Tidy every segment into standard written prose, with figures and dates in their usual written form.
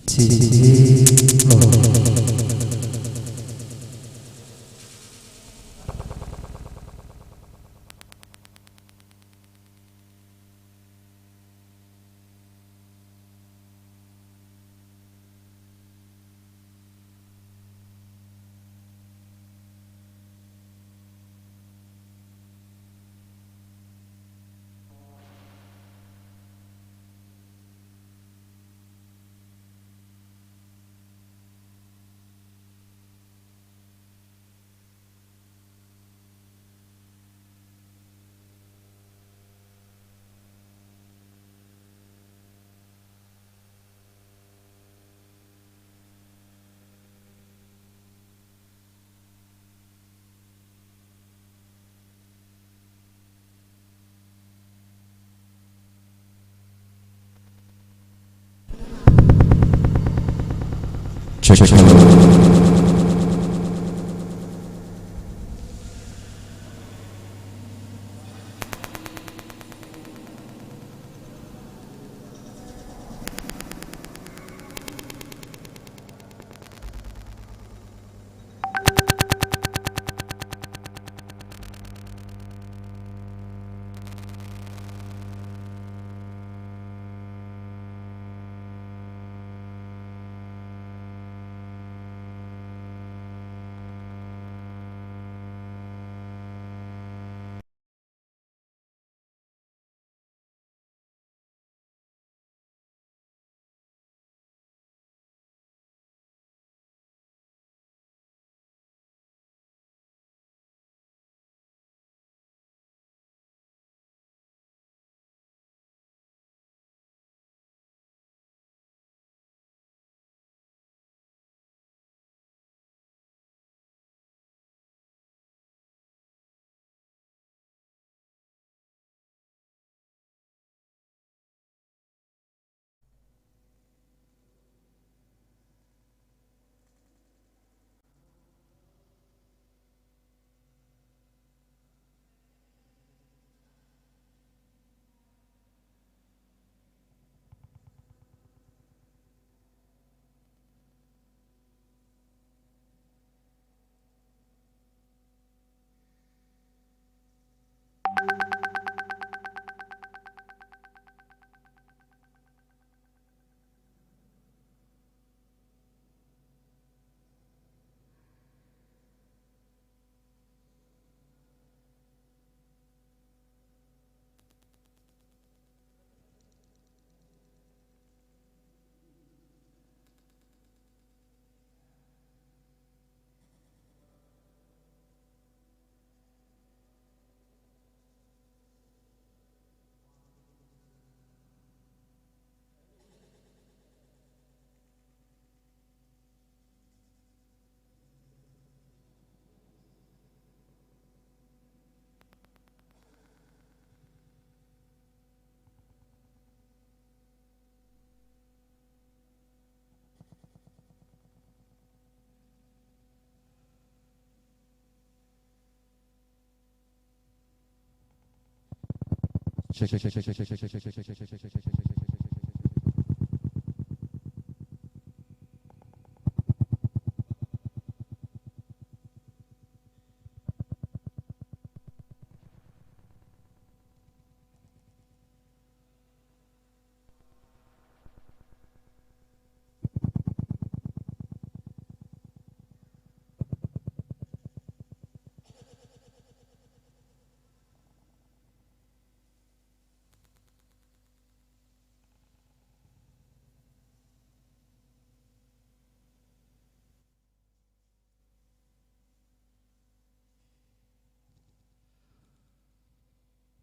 Cici. Cek.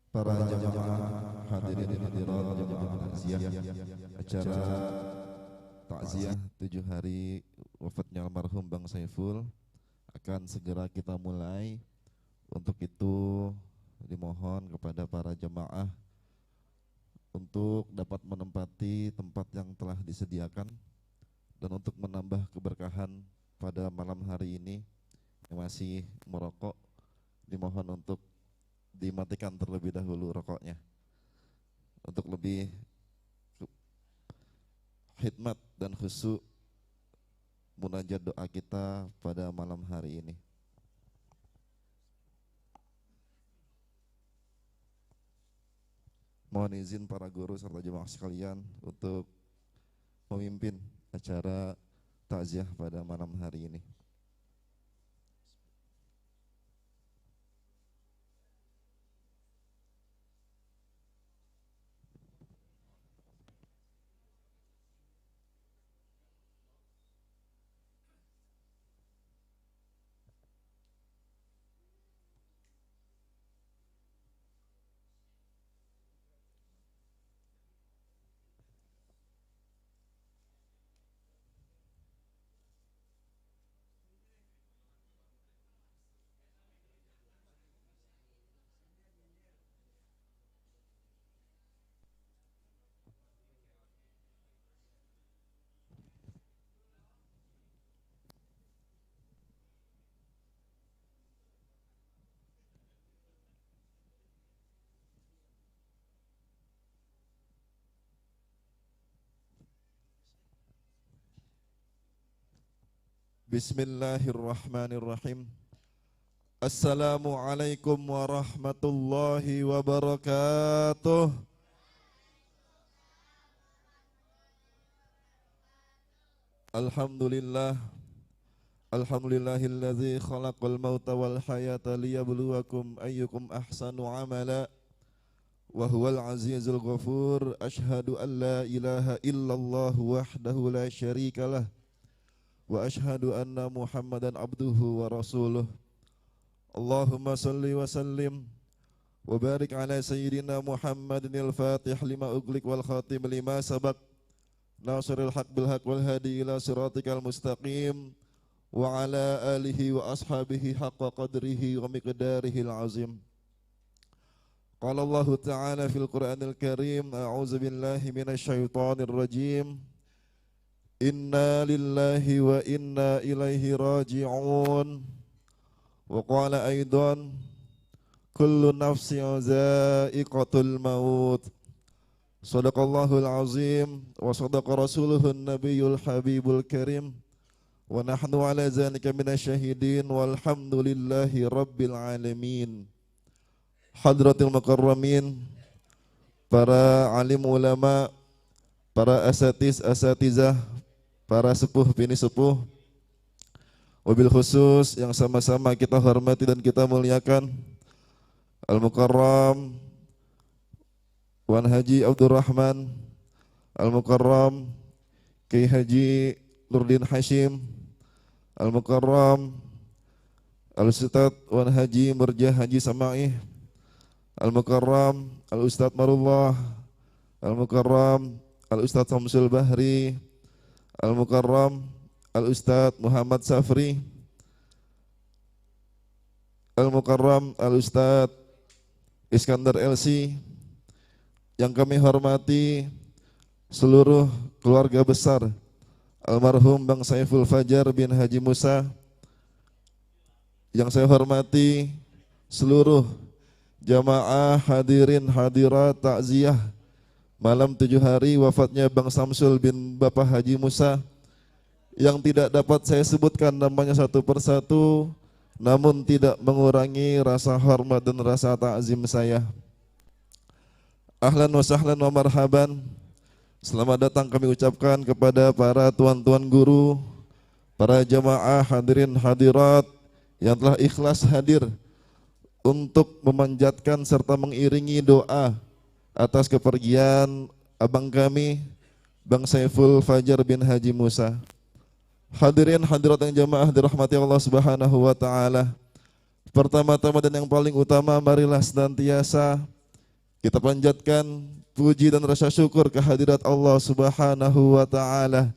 Para jamaah hadirin hadirat jamaah takziah acara takziah 7 hari wafatnya almarhum Bang Saiful akan segera kita mulai. Untuk itu dimohon kepada para jamaah untuk dapat menempati tempat yang telah disediakan dan untuk menambah keberkahan pada malam hari ini yang masih merokok dimohon untuk dimatikan terlebih dahulu rokoknya untuk lebih hikmat dan khusyuk munajat doa kita pada malam hari ini. Mohon izin para guru serta jemaah sekalian untuk memimpin acara takziah pada malam hari ini. Bismillahirrahmanirrahim. Assalamualaikum warahmatullahi wabarakatuh. Alhamdulillah. Alhamdulillahilladzi khalaqal mauta wal hayata liyabluwakum ayyukum ahsanu amala. Wa huwal azizul ghafur. Asyhadu an la ilaha illallah wahdahu la syarikalah. Wa ashhadu anna Muhammadan abduhu wa rasuluh. Allahumma salli wa sallim wa barik ala sayyidina Muhammadin al-fatih lima ughliq wal khatim lima sabaq nasiril haq bil haq wal hadi ila siratikal mustaqim wa ala alihi wa ashabihi haqqa qadrihi wa miqdarihi al-azim. Qala Allah ta'ala fil Qur'anil Karim, a'udzu billahi minasy syaithanir rajim. Inna lillahi wa inna ilaihi raji'un. Wa qala aidan kullu nafsin za'iqatul maut. Shadaqallahul azim wa sadaqa rasuluhun nabiyul habibul karim. Wa nahnu ala zalika minasyahidin walhamdulillahi rabbil alamin. Hadratil mukarramin, para alim ulama, para asatizah, para sepuh bini sepuh, wabil khusus yang sama-sama kita hormati dan kita muliakan, Al-Mukarram Wan Haji Abdurrahman, Al-Mukarram Kiai Haji Nurdin Hashim, Al-Mukarram Al-Ustadz Wan Haji Murjah Haji Samaih, Al-Mukarram Al-Ustadz Marullah, Al-Mukarram Al-Ustadz Samsul Bahri, Al-Mukarram Al-Ustadz Muhammad Safri, Al-Mukarram Al-Ustadz Iskandar LC, yang kami hormati seluruh keluarga besar almarhum Bang Saiful Fajar bin Haji Musa, yang saya hormati seluruh jamaah hadirin hadirat takziah malam 7 hari wafatnya Bang Samsul bin Bapak Haji Musa, yang tidak dapat saya sebutkan namanya satu persatu, namun tidak mengurangi rasa hormat dan rasa takzim saya. Ahlan wa sahlan wa marhaban. Selamat datang kami ucapkan kepada para tuan-tuan guru, para jamaah hadirin hadirat yang telah ikhlas hadir untuk memanjatkan serta mengiringi doa atas kepergian abang kami Bang Saiful Fajar bin Haji Musa. Hadirin hadirat yang jamaah dirahmati Allah Subhanahu wa taala. Pertama-tama dan yang paling utama, marilah senantiasa kita panjatkan puji dan rasa syukur kehadirat Allah Subhanahu wa taala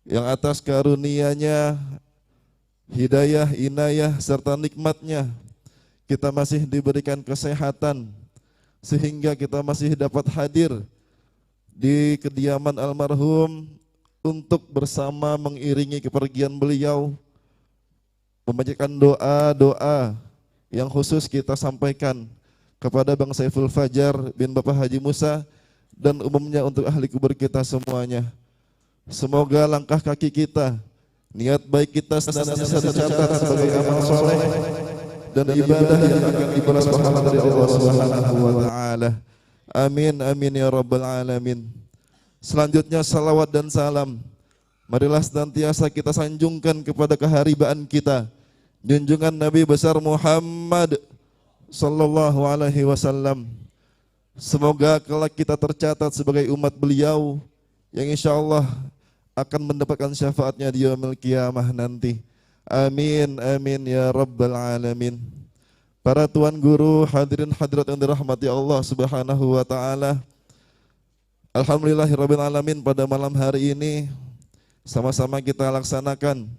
yang atas karunia-Nya, hidayah, inayah serta nikmatnya kita masih diberikan kesehatan sehingga kita masih dapat hadir di kediaman almarhum untuk bersama mengiringi kepergian beliau, membacakan doa-doa yang khusus kita sampaikan kepada Bang Saiful Fajar bin Bapak Haji Musa dan umumnya untuk ahli kubur kita semuanya. Semoga langkah kaki kita, niat baik kita senantiasa dicatat sebagai amal soleh dan ibadah yang akan dibalas pahala dari Allah Subhanahu wa taala. Amin amin ya rabbal alamin. Selanjutnya salawat dan salam marilah senantiasa kita sanjungkan kepada keharibaan kita, junjungan Nabi besar Muhammad sallallahu alaihi wasallam. Semoga kelak kita tercatat sebagai umat beliau yang insyaallah akan mendapatkan syafaatnya di yaumil qiyamah nanti. Amin amin ya rabbal alamin. Para tuan guru, hadirin hadirat yang dirahmati Allah Subhanahu wa taala. Alhamdulillahirabbil alamin, pada malam hari ini sama-sama kita laksanakan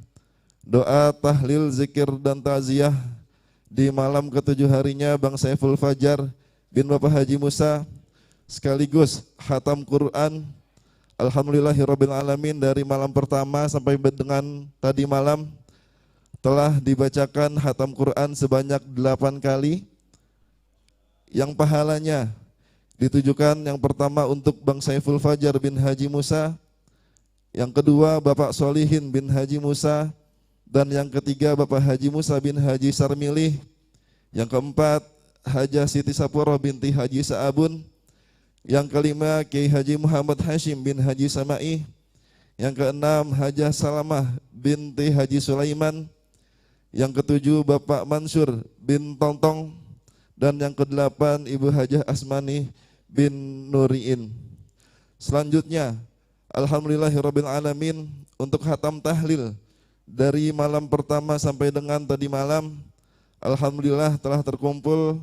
doa tahlil, zikir dan takziah di malam ketujuh harinya Bang Saiful Fajar bin Bapak Haji Musa, sekaligus khatam Quran. Alhamdulillahirabbil alamin, dari malam pertama sampai dengan tadi malam telah dibacakan khatam Quran sebanyak 8 kali, yang pahalanya ditujukan yang pertama untuk Bang Saiful Fajar bin Haji Musa, yang kedua Bapak Solihin bin Haji Musa, dan yang ketiga Bapak Haji Musa bin Haji Sarmilih, yang keempat Hajah Siti Sapuro binti Haji Sa'abun, yang kelima Kiai Haji Muhammad Hashim bin Haji Samai, yang keenam Hajah Salamah binti Haji Sulaiman, yang ketujuh Bapak Mansur bin Tongtong, dan yang kedelapan Ibu Hajah Asmani bin Nuriin. Selanjutnya alhamdulillahirabbil alamin, untuk khatam tahlil dari malam pertama sampai dengan tadi malam, alhamdulillah telah terkumpul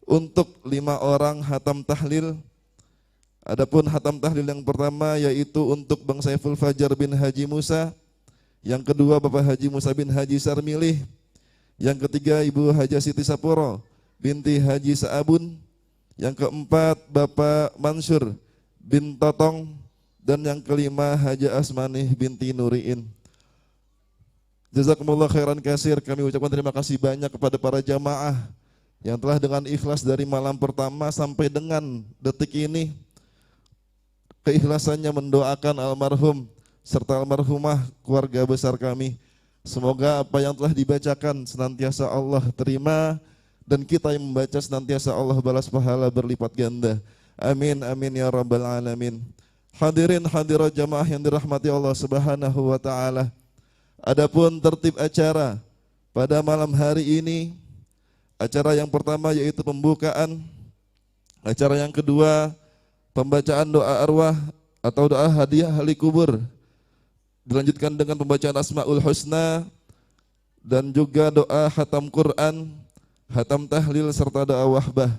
untuk 5 orang khatam tahlil. Adapun khatam tahlil yang pertama yaitu untuk Bang Saiful Fajar bin Haji Musa, yang kedua Bapak Haji Musa bin Haji Sarmilih, yang ketiga Ibu Hajah Siti Sapuro binti Haji Sa'abun, yang keempat Bapak Mansur bin Totong, dan yang kelima Hajah Asmani binti Nuriin. Jazakumullah khairan katsir. Kami ucapkan terima kasih banyak kepada para jamaah yang telah dengan ikhlas dari malam pertama sampai dengan detik ini keikhlasannya mendoakan almarhum serta almarhumah keluarga besar kami. Semoga apa yang telah dibacakan senantiasa Allah terima, dan kita yang membaca senantiasa Allah balas pahala berlipat ganda. Amin amin ya rabbal alamin. Hadirin hadirat jamaah yang dirahmati Allah Subhanahu wa taala. Adapun tertib acara pada malam hari ini, acara yang pertama yaitu pembukaan, acara yang kedua pembacaan doa arwah atau doa hadiah ahli kubur, dilanjutkan dengan pembacaan Asmaul Husna dan juga doa khatam Quran, khatam tahlil serta doa wahbah.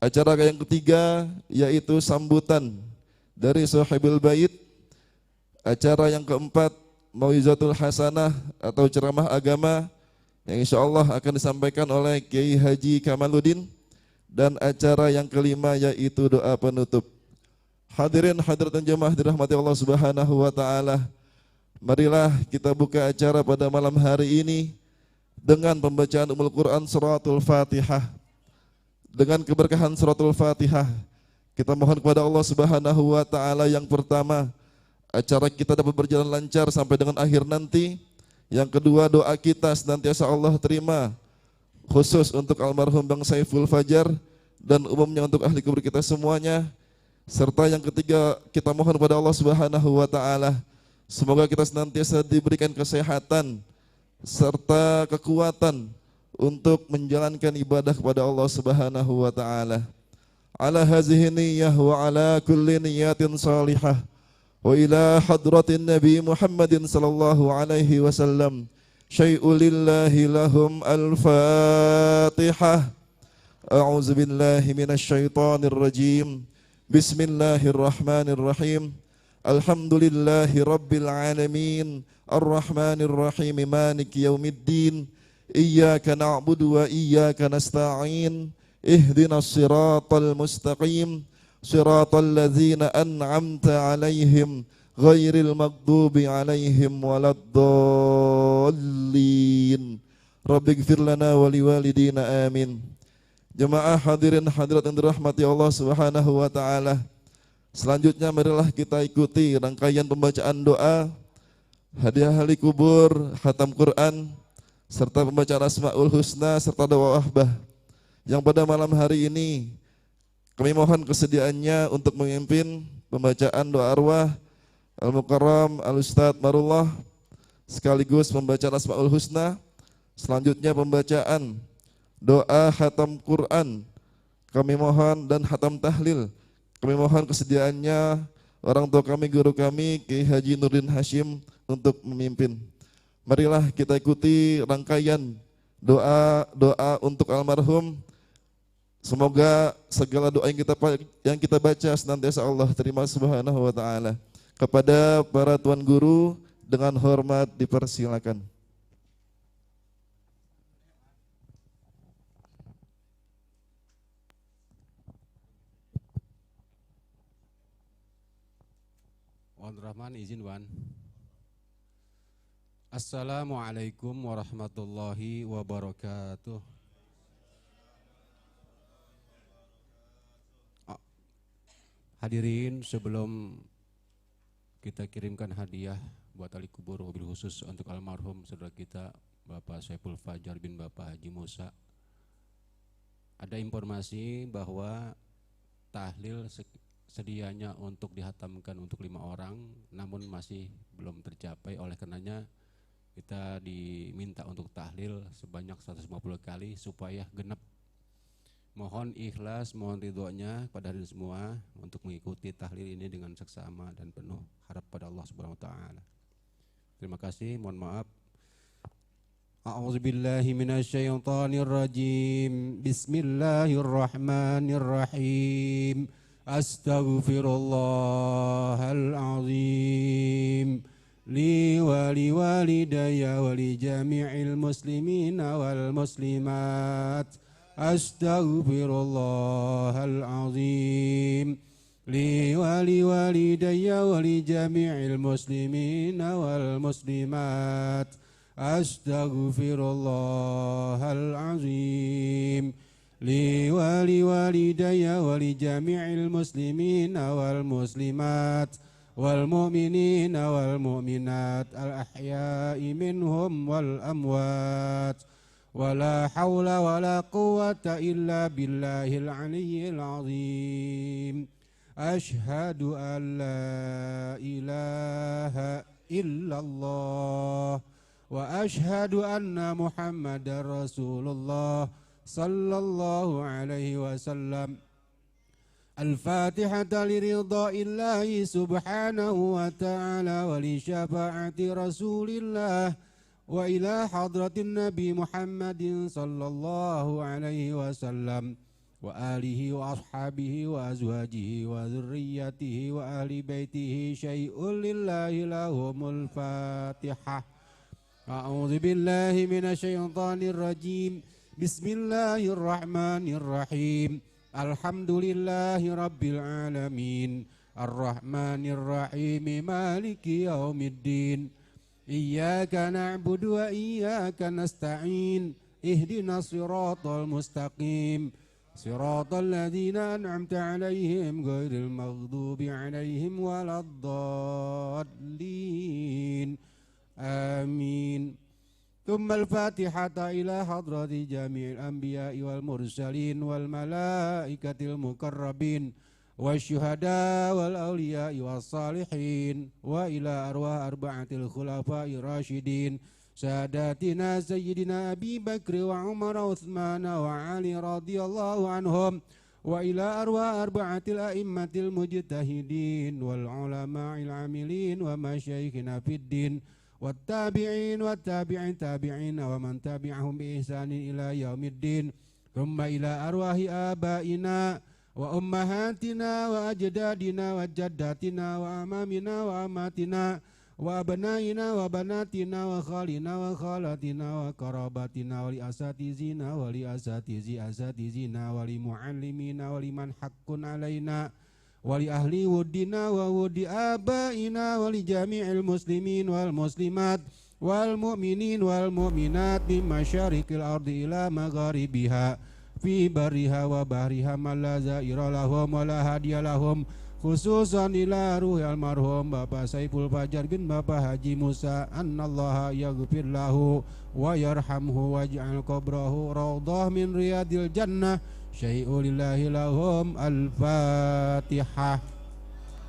Acara yang ketiga yaitu sambutan dari sahibul bait. Acara yang keempat mau'izatul hasanah atau ceramah agama yang insyaallah akan disampaikan oleh Kiai Haji Kamaluddin, dan acara yang kelima yaitu doa penutup. Hadirin hadirat dan jemaah dirahmati Allah Subhanahu wa taala. Marilah kita buka acara pada malam hari ini dengan pembacaan Ummul Quran Suratul Fatihah. Dengan keberkahan Suratul Fatihah, kita mohon kepada Allah Subhanahu wa taala yang pertama, acara kita dapat berjalan lancar sampai dengan akhir nanti. Yang kedua, doa kita senantiasa Allah terima, khusus untuk almarhum Bang Saiful Fajar dan umumnya untuk ahli kubur kita semuanya. Serta yang ketiga, kita mohon kepada Allah Subhanahu wa taala semoga kita senantiasa diberikan kesehatan serta kekuatan untuk menjalankan ibadah kepada Allah Subhanahu wa taala. Ala hazihi niyyah wa ala kulli niyatin salihah. Wa ila hadratin Nabi Muhammadin sallallahu alaihi wasallam. Syai'u lillahi lahum al-Fatihah. A'udzu billahi minasy syaithanir rajim. Bismillahirrahmanirrahim. Alhamdulillahi rabbil alamin. Ar-Rahmanir Rahim. Maliki yaumiddin. Iyyaka na'budu wa iyyaka nasta'in. Ihdinas siratal mustaqim. Siratal ladzina an'amta 'alaihim ghairil maghdubi 'alaihim waladdallin. Rabbighfir lana wa liwalidina amin. Jemaah hadirin hadirat yang dirahmati Allah Subhanahu wa taala. Selanjutnya marilah kita ikuti rangkaian pembacaan doa, hadiah ahli kubur, khatam Quran, serta pembacaan Asmaul Husna serta doa wahbah. Yang pada malam hari ini kami mohon kesediaannya untuk memimpin pembacaan doa arwah Al-Mukarram Al-Ustadz Marullah, sekaligus pembacaan Asmaul Husna. Selanjutnya pembacaan doa khatam Quran kami mohon, dan khatam tahlil kami mohon kesediaannya orang tua kami, guru kami Kiai Haji Nurdin Hashim untuk memimpin. Marilah kita ikuti rangkaian doa untuk almarhum. Semoga segala doa yang kita baca senantiasa Allah terima subhanahu wa ta'ala. Kepada para tuan guru dengan hormat dipersilakan. Rahman izin Wan. Assalamualaikum warahmatullahi wabarakatuh. Hadirin, sebelum kita kirimkan hadiah buat ahli kubur wabil khusus untuk almarhum saudara kita Bapak Saiful Fajar bin Bapak Haji Musa, ada informasi bahwa tahlil sedianya untuk dihatamkan untuk 5 orang, namun masih belum tercapai. Oleh karenanya kita diminta untuk tahlil sebanyak 150 kali supaya genap. Mohon ikhlas, mohon ridhonya pada hadirin semua untuk mengikuti tahlil ini dengan seksama dan penuh harap pada Allah Subhanahu wa taala. Terima kasih, mohon maaf. A'udzubillahi minasyaitonir rajim. Bismillahirrahmanirrahim. Astaghfirullahal azim li wa li walidayya wa li jami'il muslimina wal muslimat. Astaghfirullahal azim li wa li walidayya wa li jami'il muslimina wal muslimat. Astaghfirullahal azim li wali walidayya wali jami'il muslimina wal muslimat wal mu'minina wal mu'minat al ahya'i minhum wal amwat wala hawla wala quwwata illa billahil aliyyil azim. Ashhadu an la ilaha illallah wa ashhadu anna muhammadar rasulullah sallallahu alaihi wasallam. Al-Fatihata liridha'illahi subhanahu wa ta'ala wa li syafa'ati rasulillah wa ila hadratin nabi Muhammadin sallallahu alaihi wasallam wa alihi wa ashabihi wa azwajihi wa dhurriyyatihi wa ahli baitihi syai'un lillahi lahumul fatihah. A'udzu billahi minasyaitonir rajim. Bismillahirrahmanirrahim. Alhamdulillahi rabbil alamin. Ar-Rahmanir-Rahim. Maliki yaumiddin. Iyyaka na'budu wa iyyaka nasta'in. Ihdinas siratal mustaqim. Siratal ladzina an'amta 'alaihim ghairil maghdubi 'alaihim waladdallin. Amin. ثم الفاتحة إلى حضرة جميع الأنبياء والمرسلين والملائكة المقربين والشهداء والأولياء والصالحين وإلى أرواح 4 الخلفاء الراشدين ساداتنا سيدنا أبي بكر وعمر وعثمان وعلي رضي الله عنهم وإلى أرواح 4 الأئمة المجتهدين والعلماء العاملين ومشايخنا في الدين والتابعين والتابعين تابعين ومن تبعهم بإحسان إلى يوم الدين ثم إلى أرواح آبائنا وأمهاتنا وأجدادنا وجداتنا وأمامنا وأماتنا وأبنائنا وبناتنا وخالنا وخالاتنا وقراباتنا ولأساتذنا ولأساتذنا ولمعلمينا ولمن حق علينا ولأهل ودنا وود آبائنا ولجميع المسلمين والمسلمات والمؤمنين والمؤمنات من مشارق الأرض إلى مغاربها في برها وبحرها من لا زائر لهم ولا هادي لهم khususan ila ruhi almarhum Bapak Saiful Fajar bin Bapak Haji Musa, annallaha yaghfir lahu wa yarhamhu waj'al qabrahu raudhah min riyadil jannah. Syai'u lillahi lahum. Al-Fatihah.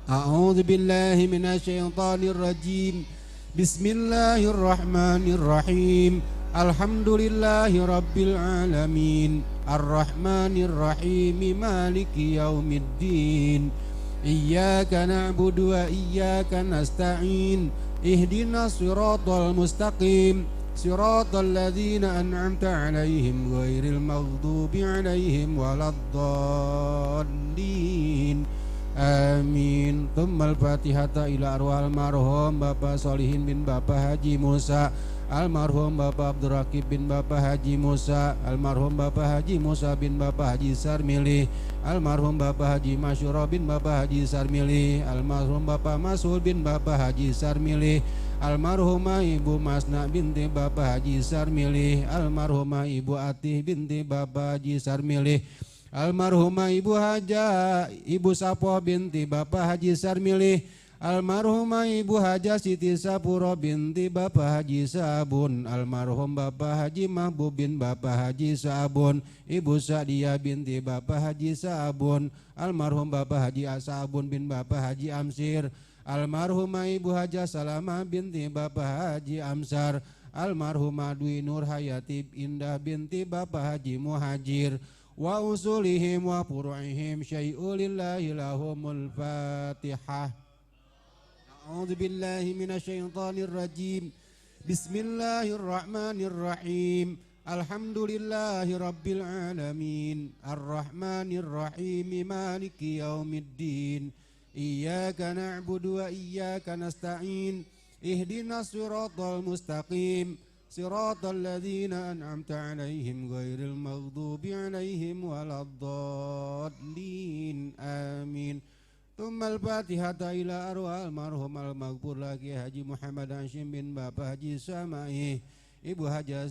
A'udzu billahi minasyaitonir rajim. Bismillahirrahmanirrahim. Alhamdulillahi rabbil alamin. Ar-Rahmanir Rahim. Maliki yaumiddin. Iyyaka na'budu wa iyyaka nasta'in. Ihdinas siratal mustaqim. Siratal ladzina an'amta 'alaihim ghairil maghdubi 'alaihim waladdallin. Amin. Tsummal Fatihata ila arwahil marhum Bapak Solihin bin Bapak Haji Musa, almarhum Bapak Abdul Rakib bin Bapak Haji Musa, almarhum Bapak Haji Musa bin Bapak Haji Sarmili, almarhum Bapak Haji Masyura bin Bapak Haji Sarmili, almarhum Bapak Masul bin Bapak Haji Sarmili, almarhumah Ibu Masna binti Bapak Haji Sarmili, almarhumah Ibu Atih binti Bapak Haji Sarmili, almarhumah Ibu Haja Ibu Sapo binti Bapak Haji Sarmili, almarhumah Ibu Haja Siti Sapuro binti Bapak Haji Sabun, almarhum Bapak Haji Mahbub bin Bapak Haji Sabun, Ibu Sadia binti Bapak Haji Sabun, almarhum Bapak Haji Asabun bin Bapak Haji Amsir, almarhumah Ibu Haja Salamah binti Bapak Haji Amsar, almarhumah Dwi Nur Hayati Indah binti Bapak Haji Muhajir, wa usulihim wa furu'ihim syai'u lillahi lahumul Fatihah. A'udzu billahi minasyaitonir rajim. Bismillahirrahmanirrahim. Alhamdulillahi rabbil alamin. Arrahmanir rahim. Maliki yaumiddin. Iyyaka na'budu wa iyyaka nasta'in. Ihdinas siratal mustaqim. Siratal ladzina an'amta 'alaihim ghairil maghdubi 'alaihim waladdallin. Amin. Tsummal Fatihata ila arwahil marhum al-maghfur laki Haji Muhammad Hashim bin Bapak Haji Samai, Ibu Haja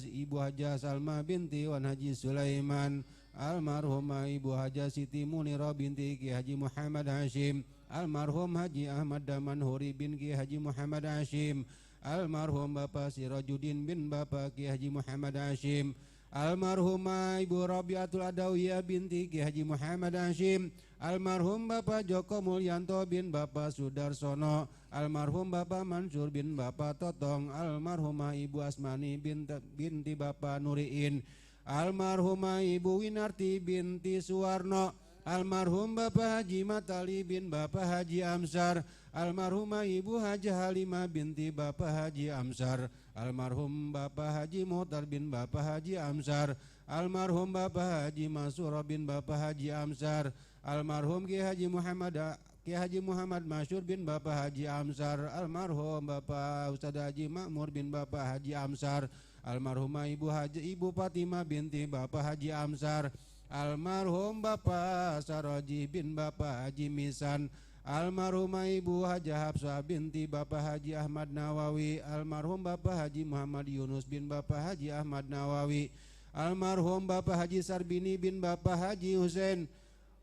Salma binti Wan Haji Sulaiman, almarhumah Ibu Haja Siti Munirah binti Ki Haji Muhammad Hashim, almarhum Haji Ahmad Damanhuri bin Ki Haji Muhammad Hashim, almarhum Bapak Sirajuddin bin Bapak Ki Haji Muhammad Hashim, almarhumah Ibu Rabiatul Adawiyah binti Ki Haji Muhammad Hashim, almarhum Bapak Joko Mulyanto bin Bapak Sudarsono, almarhum Bapak Mansur bin Bapak Totong, almarhumah Ibu Asmani binti Bapak Nuriin, almarhumah Ibu Winarti binti Suwarno, almarhum Bapak Haji Matali bin Bapak Haji Amsar, almarhumah Ibu Haja Halimah binti Bapak Haji Amsar, almarhum Bapak Haji Muhtar bin Bapak Haji Amsar, almarhum Bapak Haji Masura bin Bapak Haji Amsar, almarhum Ki Haji Muhammad Masyur bin Bapak Haji Amsar, almarhum Bapak Ustadz Haji Makmur bin Bapak Haji Amsar, almarhumah Ibu Fatimah binti Bapak Haji Amsar, almarhum Bapak Saroji bin Bapak Haji Misan, almarhumah Ibu Haja Hafsah binti Bapak Haji Ahmad Nawawi, almarhum Bapak Haji Muhammad Yunus bin Bapak Haji Ahmad Nawawi, almarhum Bapak Haji Sarbini bin Bapak Haji Husain,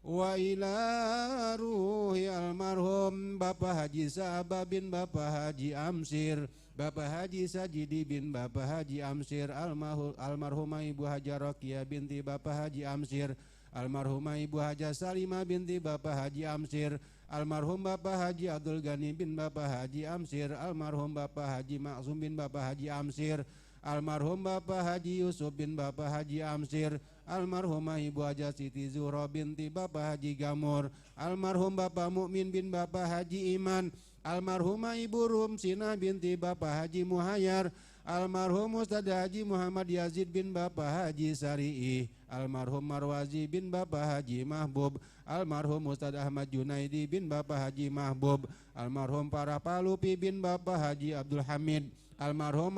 wa ila ruhi almarhum Bapak Haji Sa'ba bin Bapak Haji Amsir, Bapak Haji Sajidi bin Bapak Haji Amsir, almarhumah Ibu Haja Rokia binti Bapak Haji Amsir, almarhumah Ibu Haja Salimah binti Bapak Haji Amsir, almarhum Bapak Haji Abdul Ghani bin Bapak Haji Amsir, almarhum Bapak Haji Maksum bin Bapak Haji Amsir, almarhum Bapak Haji Yusuf bin Bapak Haji Amsir, almarhumah Ibu Haja Siti Zuhra binti Bapak Haji Gamur, almarhum Bapak Mukmin bin Bapak Haji Iman, almarhumah Ibu Rumsina binti Bapak Haji Muhayyar, almarhum Ustadz Haji Muhammad Yazid bin Bapak Haji Sari'i, almarhum Marwazi bin Bapak Haji Mahbub, almarhum Ustadz Ahmad Junaidi bin Bapak Haji Mahbub, almarhum Para Palupi bin Bapak Haji Abdul Hamid, almarhum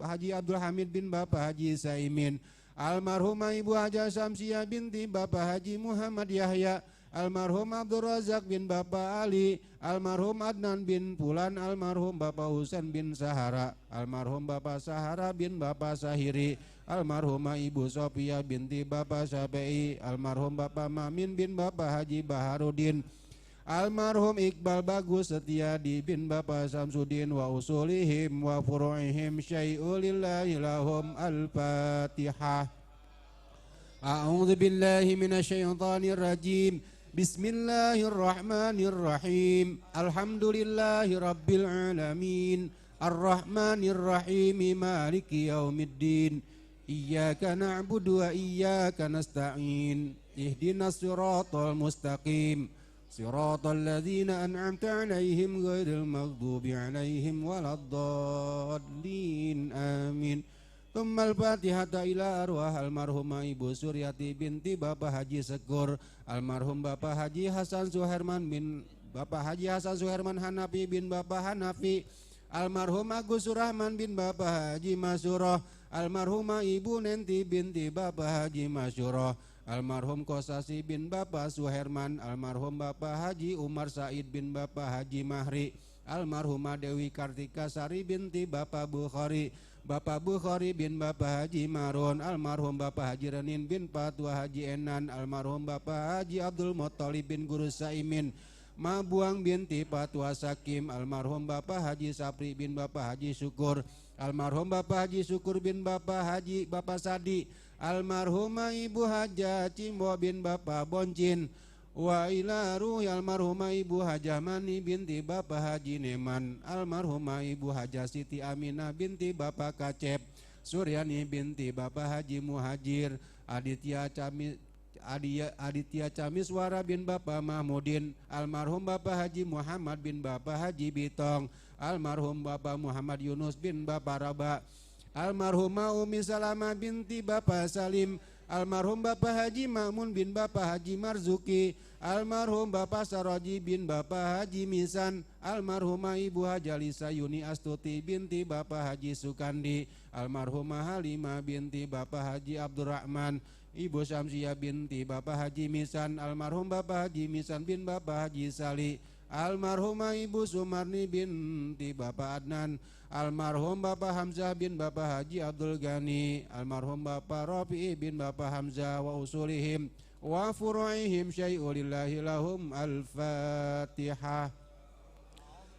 Haji Abdul Hamid bin Bapak Haji Saimin, almarhumah Ibu Haja Samsiah binti Bapak Haji Muhammad Yahya, almarhum Abdul Razak bin Bapak Ali, almarhum Adnan bin Pulan, almarhum Bapak Husain bin Sahara, almarhum Bapak Sahara bin Bapak Sahiri, almarhumah Ibu Sofia binti Bapak Syafi'i, almarhum Bapak Mamin bin Bapak Haji Baharudin, Almarhum Iqbal Bagus Setiadi bin Bapak Samsudin wa usulihim wa furu'ihim syai'ulillahi lahum al-fatihah. A'udzu billahi minasyaitonir rajim. Bismillahirrahmanirrahim. Alhamdulillahi rabbil alamin. Ar-Rahmanir Rahim. Maliki yaumiddin. Iyyaka na'budu wa iyyaka nasta'in. Ihdinas siratal mustaqim. Siratal ladzina an'amta 'alaihim ghairil maghdubi 'alaihim waladdallin. Amin. Tsummal Fatihata ila arwah almarhumah Ibu Suryati binti Bapak Haji Sekur, almarhum Bapak Haji Hasan Suherman bin Bapak Haji Hasan Suherman Hanafi bin Bapak Hanafi, almarhum Agus Surahman bin Bapak Haji Masyuroh, almarhumah Ibu Nenti binti Bapak Haji Masyuroh, almarhum Kosasi bin Bapak Suherman, almarhum Bapak Haji Umar Said bin Bapak Haji Mahri, almarhumah Dewi Kartika Sari binti Bapak Bukhari, Bapak Bukhari bin Bapak Haji Marun, almarhum Bapak Haji Renin bin Patwa Haji Enan, almarhum Bapak Haji Abdul Muttalib bin Guru Saimin, Mabuang binti Patwa Sakim, almarhum Bapak Haji Sapri bin Bapak Haji Syukur, almarhum Bapak Haji Syukur bin Bapak Haji Bapak Sadi, almarhumah Ibu Haja Cimbo bin Bapak Boncin, wa ila ruhi almarhumah Ibu Hajah Mani binti Bapak Haji Neman, almarhumah Ibu Hajah Siti Aminah binti Bapak Kacep, Suryani binti Bapak Haji Muhajir, Aditya Camiswara bin Bapak Mahmudin, almarhum Bapak Haji Muhammad bin Bapak Haji Bitong, almarhum Bapak Muhammad Yunus bin Bapak Raba, almarhumah Umi Salamah binti Bapak Salim, almarhum Bapak Haji Ma'mun bin Bapak Haji Marzuki, almarhum Bapak Saroji bin Bapak Haji Misan, almarhumah Ibu Hajalisa Yuni Astuti binti Bapak Haji Sukandi, almarhumah Halimah binti Bapak Haji Abdurrahman, Ibu Syamsiah binti Bapak Haji Misan, almarhum Bapak Haji Misan bin Bapak Haji Sali, almarhumah Ibu Sumarni binti Bapak Adnan, almarhum Bapak Hamzah bin Bapak Haji Abdul Ghani, almarhum Bapak Rafi'i bin Bapak Hamzah wa usulihim wa furu'ihim syai'ulillahi lahum al-fatihah.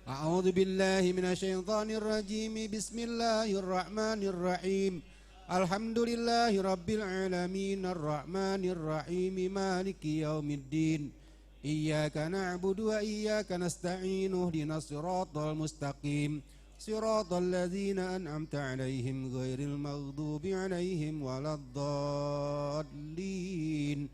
A'udzu billahi minasyaitonir rajim. Bismillahirrahmanirrahim. Alhamdulillahi rabbil alamin. Ar-Rahmanir Rahim. Maliki yaumiddin. Iyyaka na'budu wa iyyaka nasta'in. Ihdinas siratal mustaqim. Siratal ladzina an'amta 'alaihim ghairil maghdubi 'alaihim waladdallin.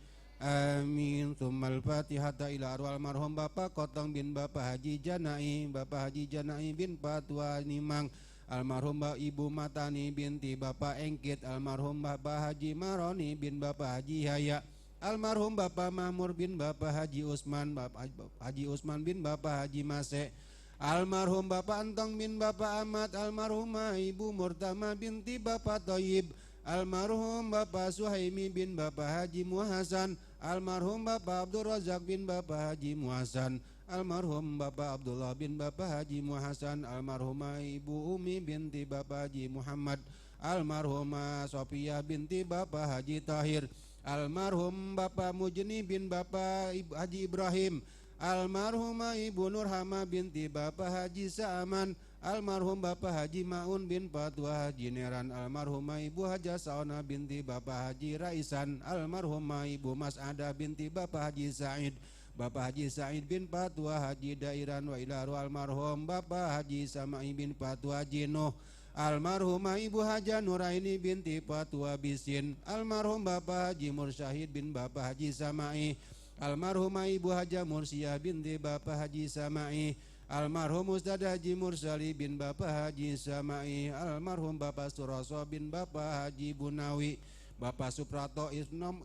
Amin. Tsummal Fatihata ila arwah almarhum Bapak Kotong bin Bapak Haji Janai, Bapak Haji Janai bin Patwa Nimang, almarhum Ibu Matani binti Bapak Engkit, almarhum Bapak Haji Maroni bin Bapak Haji Haya, almarhum Bapak Mahmur bin Bapak Haji Usman, Bapak Haji Usman bin Bapak Haji Mase, almarhum Bapak Antong bin Bapak Ahmad, almarhumah Ibu Murtama binti Bapak Toyib, almarhum Bapak Suhaimi bin Bapak Haji Muhasan, almarhum Bapak Abdul Razak bin Bapak Haji Muhasan, almarhum Bapak Abdullah bin Bapak Haji Muhasan, almarhumah Ibu Umi binti Bapak Haji Muhammad, almarhumah Sofiah binti Bapak Haji Tahir, almarhum Bapak Mujni bin Bapak Haji Ibrahim, almarhumah Ibu Nurhama binti Bapak Haji Sa'aman, almarhum Bapak Haji Ma'un bin Patwa Haji Neran, almarhumah Ibu Haja Saona binti Bapak Haji Raisan, almarhumah Ibu Mas'ada binti Bapak Haji Said, Bapak Haji Said bin Patwa Haji Dairan, wa ilaru almarhum Bapak Haji Sama'i bin Patwa Haji Nuh, almarhumah Ibu Haja Nuraini binti Patwa Bisin, almarhum Bapak Haji Mursyahid bin Bapak Haji Sama'i, almarhumah Ibu Haja Mursyah binti Bapak Haji Sama'i, almarhum Ustadz Haji Mursali bin Bapak Haji Sama'i, almarhum Bapak Suroso bin Bapak Haji Bunawi, Bapak Suprato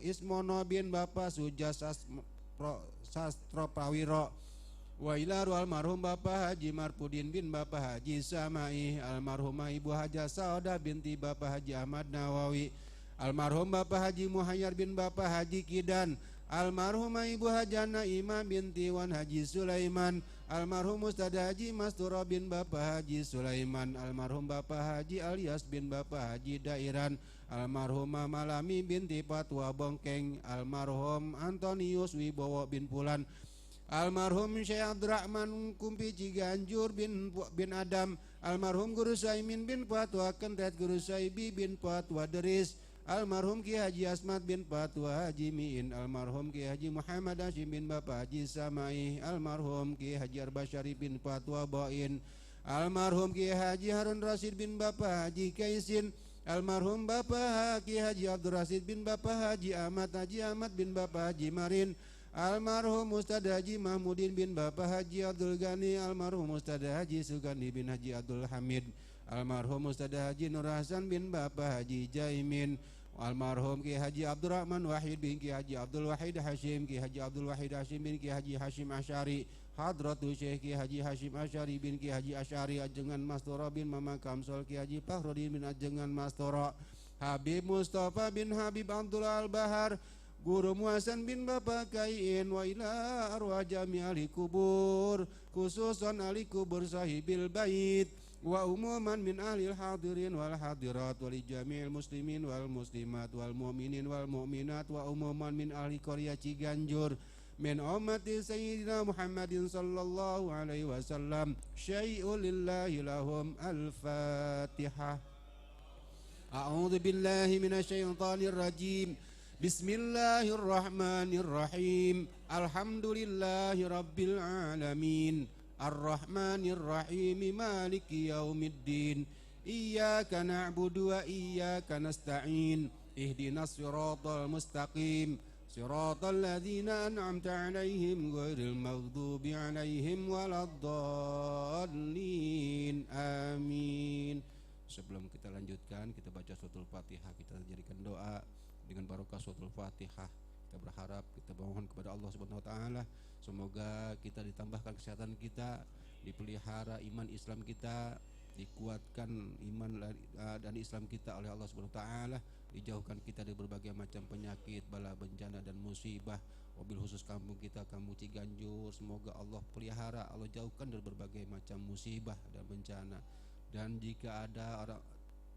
Ismono bin Bapak Sujas Sastro Prawiro, wa ilaru almarhum Bapak Haji Marpudin bin Bapak Haji Sama'i, almarhumah Ibu Haja Sauda binti Bapak Haji Ahmad Nawawi, almarhum Bapak Haji Muhayyar bin Bapak Haji Kidan, almarhumah Ibu Haja Naimah binti Wan Haji Sulaiman, almarhum Ustadz Haji Masturo bin Bapak Haji Sulaiman, almarhum Bapak Haji Alias bin Bapak Haji Dairan, almarhumah Malami binti Patwa Bongkeng, almarhum Antonius Wibowo bin Pulan, Almarhum Syekh Abdurrahman Kumpi Ciganjur bin Adam. Almarhum Guru Saimin bin Fatwa Kentet, Guru Saibi bin Fatwa Deris. Almarhum Ki Haji Asmat bin Fatwa Haji Miin. Almarhum Ki Haji Muhammad Hashim bin Bapak Haji Samai. Almarhum Ki Haji Arbasyari bin Fatwa Bain. Almarhum Ki Haji Harun Rasid bin Bapak Haji Kaisin. Almarhum Bapak Ki Haji Abdul Rasid bin Bapak Haji Ahmad bin Bapak Haji Marin. Almarhum Ustad Haji Mahmudin bin Bapak Haji Abdul Ghani. Almarhum Ustad Haji Sugandi bin Haji Abdul Hamid. Almarhum Ustad Haji Nur Hasan bin Bapak Haji Jaimin. Almarhum Ki Haji Abdurrahman Wahid bin Ki Haji Abdul Wahid Hashim. Ki Haji Abdul Wahid Hashim bin Ki Haji Hashim Asyari. Hadratu Syekh Ki Haji Hashim Asyari bin Ki Haji Asyari Ajengan Mastoro bin Mama Kamsol. Ki Haji Fakhrudin bin Ajengan Mastoro. Habib Mustafa bin Habib Abdullah Al-Bahar. Guru Muhasan bin Bapak Kain. Wa ila arwah jami ahli kubur, khususan ahli kubur sahibil bait, wa umuman min ahli hadirin wal hadirat, wali jami'il muslimin wal muslimat wal mu'minin wal mu'minat, wa umuman min ahli Korea Ciganjur min ummati sayyidina Muhammadin sallallahu alaihi wasallam. Syai'ul lillahi lahum. Al-Fatihah. A'udzu billahi minasyaitonir rajim. Bismillahirrahmanirrahim. Alhamdulillahi rabbil alamin. Ar-Rahmanir-Rahim. Maliki yaumiddin. Iyyaka na'budu wa iyyaka nasta'in. Ihdinas siratal mustaqim. Siratal ladzina an'amta 'alaihim ghairil maghdubi 'alaihim waladdallin. Amin. Sebelum kita lanjutkan, kita baca suratul Fatihah, kita jadikan doa dengan barokah suratul Fatihah. Kita berharap, kita mohon kepada Allah Subhanahu wa taala, semoga kita ditambahkan kesehatan kita, dipelihara iman Islam kita, dikuatkan iman dan Islam kita oleh Allah Subhanahu wa taala, dijauhkan kita dari berbagai macam penyakit, bala, bencana dan musibah. Wabil khusus kampung kita, kampung Ciganjur, semoga Allah pelihara, Allah jauhkan dari berbagai macam musibah dan bencana. Dan jika ada orang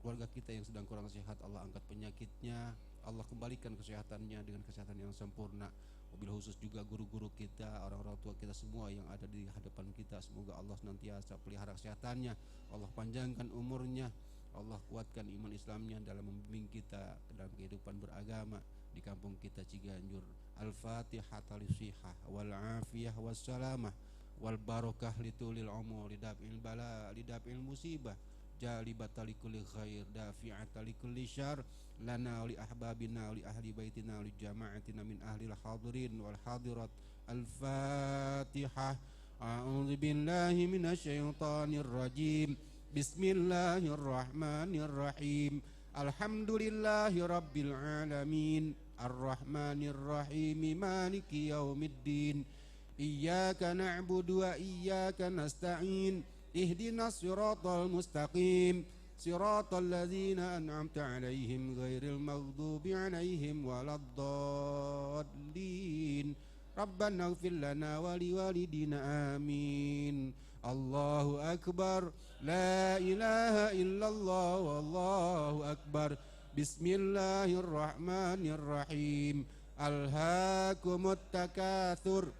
keluarga kita yang sedang kurang sehat, Allah angkat penyakitnya, Allah kembalikan kesehatannya dengan kesehatan yang sempurna. Wabil khusus juga guru-guru kita, orang-orang tua kita semua yang ada di hadapan kita, semoga Allah senantiasa pelihara kesehatannya, Allah panjangkan umurnya, Allah kuatkan iman Islamnya dalam membimbing kita dalam kehidupan beragama di kampung kita Ciganjur. Al-Fatihah lisihah wal afiyah wassalamah wal barakah litulil umur lidaf'il bala lidaf'il musibah jalibata likulli khair dafi'ata likulli syar lana li ahbabina li ahli baitina li jama'atina min ahli al-hadirin wal hadirat. Al-Fatihah. A'udzu billahi minasyaitonir rajim. Bismillahirrahmanirrahim. Alhamdulillahi rabbil alamin. Ar-Rahmanir Rahim. Maliki yaumiddin. Iyyaka na'budu wa iyyaka nasta'in. Ihdinas siratal mustaqim. Siratal ladzina an'amta 'alaihim ghairil maghdubi 'alaihim waladdallin. Rabbana ighfir lana wa liwalidina amin. Allahu akbar. La ilaha illallah wallahu akbar. Bismillahirrahmanirrahim. Alhaakumut takatsur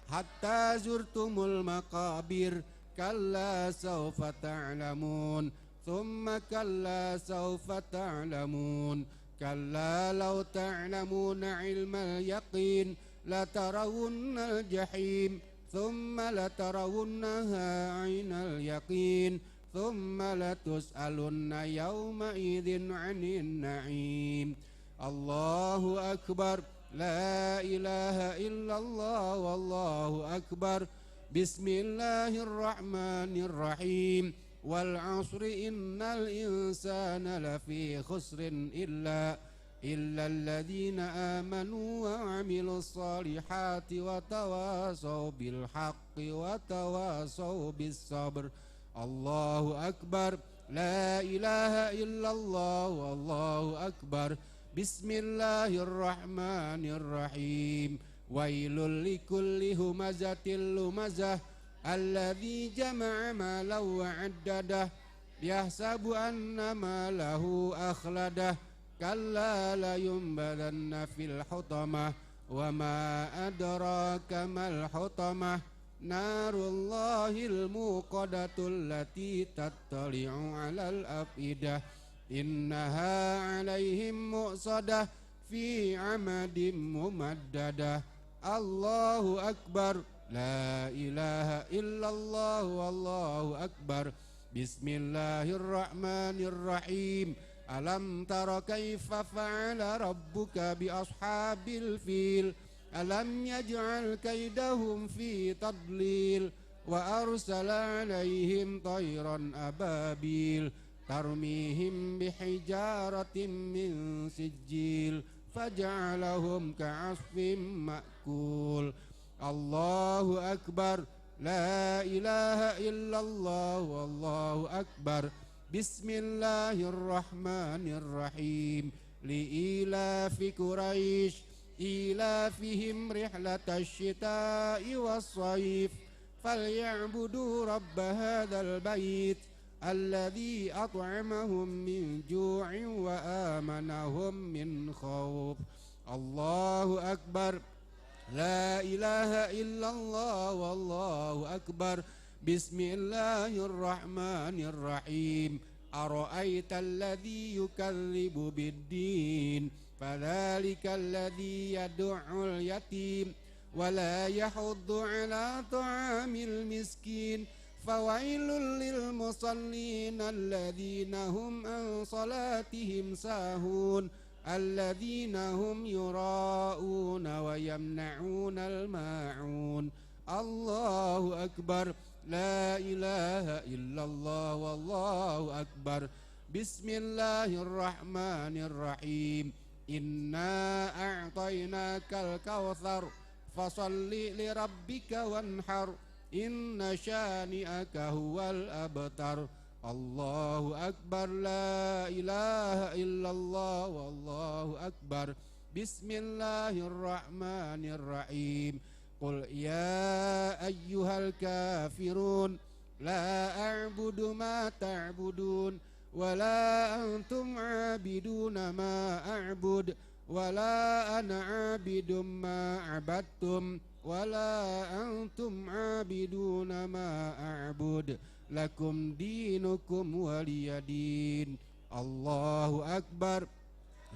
hatta zurtumul maqabir. Kalla sawfa ta'lamun. Thumma kalla sawfa ta'lamun. Kalla law ta'lamuna ilmal yaqin latarawunnal jahim. Thumma latarawunnaha 'ainal yaqin. Thumma latus'alunna yawma idzin 'anin na'im. Allahu akbar. La ilaha illallah wallahu akbar. Bismillahirrahmanirrahim. Wal 'asri innal insana lafi khusrin illa alladzina amanu wa 'amilus solihati wa tawasaw bil haqqi wa tawasaw bis sabr. Allahu akbar. La ilaha illallah wallahu akbar. Bismillahirrahmanirrahim. Wailul likulli humazatil lumazah alladzi jama'a malan wa 'addadah yahsabu anna malahu akhladah. Kalla la yumbalanna fil hutamah وما أدراك ما الحطمة نار الله الموقدة التي تطلع على الأفئدة إنها عليهم مؤصدة في عمد ممددة الله أكبر لا إله إلا الله والله أكبر بسم الله الرحمن الرحيم ألم تر كيف فعل ربك بأصحاب الفيل ألم يجعل كيدهم في تضليل وأرسل عليهم طيرا أبابيل ترميهم بحجارة من سجيل فجعلهم كعصف مأكول الله أكبر لا إله إلا الله والله أكبر بسم الله الرحمن الرحيم لإيلاف قريش إيلافهم رحلة الشتاء والصيف فليعبدوا رب هذا البيت الذي أطعمهم من جوع وآمنهم من خوف الله أكبر لا إله إلا الله والله أكبر بسم الله الرحمن الرحيم أرأيت الذي يكذب بالدين فذلك الذي يدع اليتيم ولا يحض على طعام المسكين فويل للمصلين الذين هم عن صلاتهم ساهون الذين هم يراءون ويمنعون الماعون الله أكبر لا إله إلا الله والله أكبر بسم الله الرحمن الرحيم إنا أعطيناك الكوثر فصل لربك وانحر إن شانئك هو الأبتر الله أكبر لا إله إلا الله والله أكبر بسم الله الرحمن الرحيم قل يا أيها الكافرون لا أعبد ما تعبدون ولا أنتم عابدون ما أعبد ولا أنا عابد ما عبدتم ولا أنتم عابدون ما أعبد لكم دينكم ولي دين الله أكبر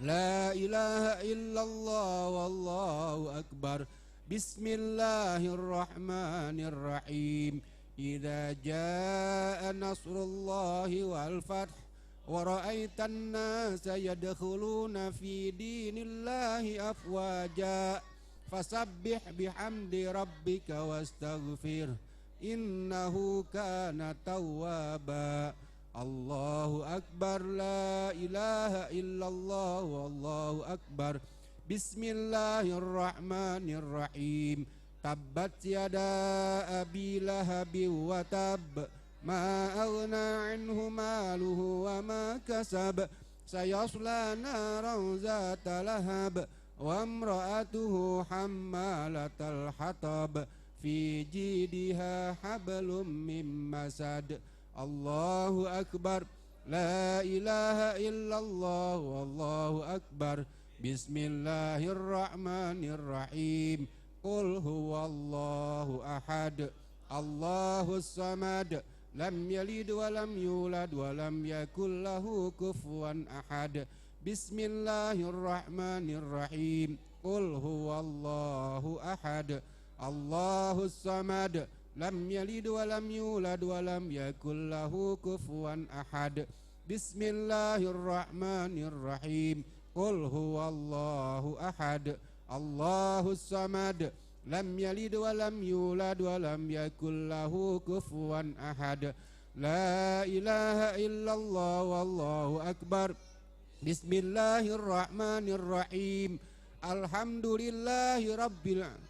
لا إله إلا الله والله أكبر بسم الله الرحمن الرحيم إذا جاء نصر الله والفتح ورأيت الناس يدخلون في دين الله أفواجا فسبح بحمد ربك واستغفره إنه كان توابا الله أكبر لا إله إلا الله والله أكبر بسم الله الرحمن الرحيم تبت يدا أبي لهب وتب ما أغنى عنه ماله وما كسب سيصلى نارا ذات لهب وامرأته حمالة الحطب في جيدها حبل من مسد الله أكبر لا إله إلا الله والله أكبر بسم الله الرحمن الرحيم قل هو الله أحد الله الصمد لم يلد ولم يولد ولم يكن له كفوا أحد بسم الله الرحمن الرحيم قل هو الله أحد الله الصمد لم يلد ولم يولد ولم يكن له كفوا أحد بسم الله الرحمن الرحيم قل هو الله أحد الله الصمد لم يلد ولم يولد ولم يكن له كفوا أحد لا إله إلا الله والله أكبر بسم الله الرحمن الرحيم الحمد لله رب العالمين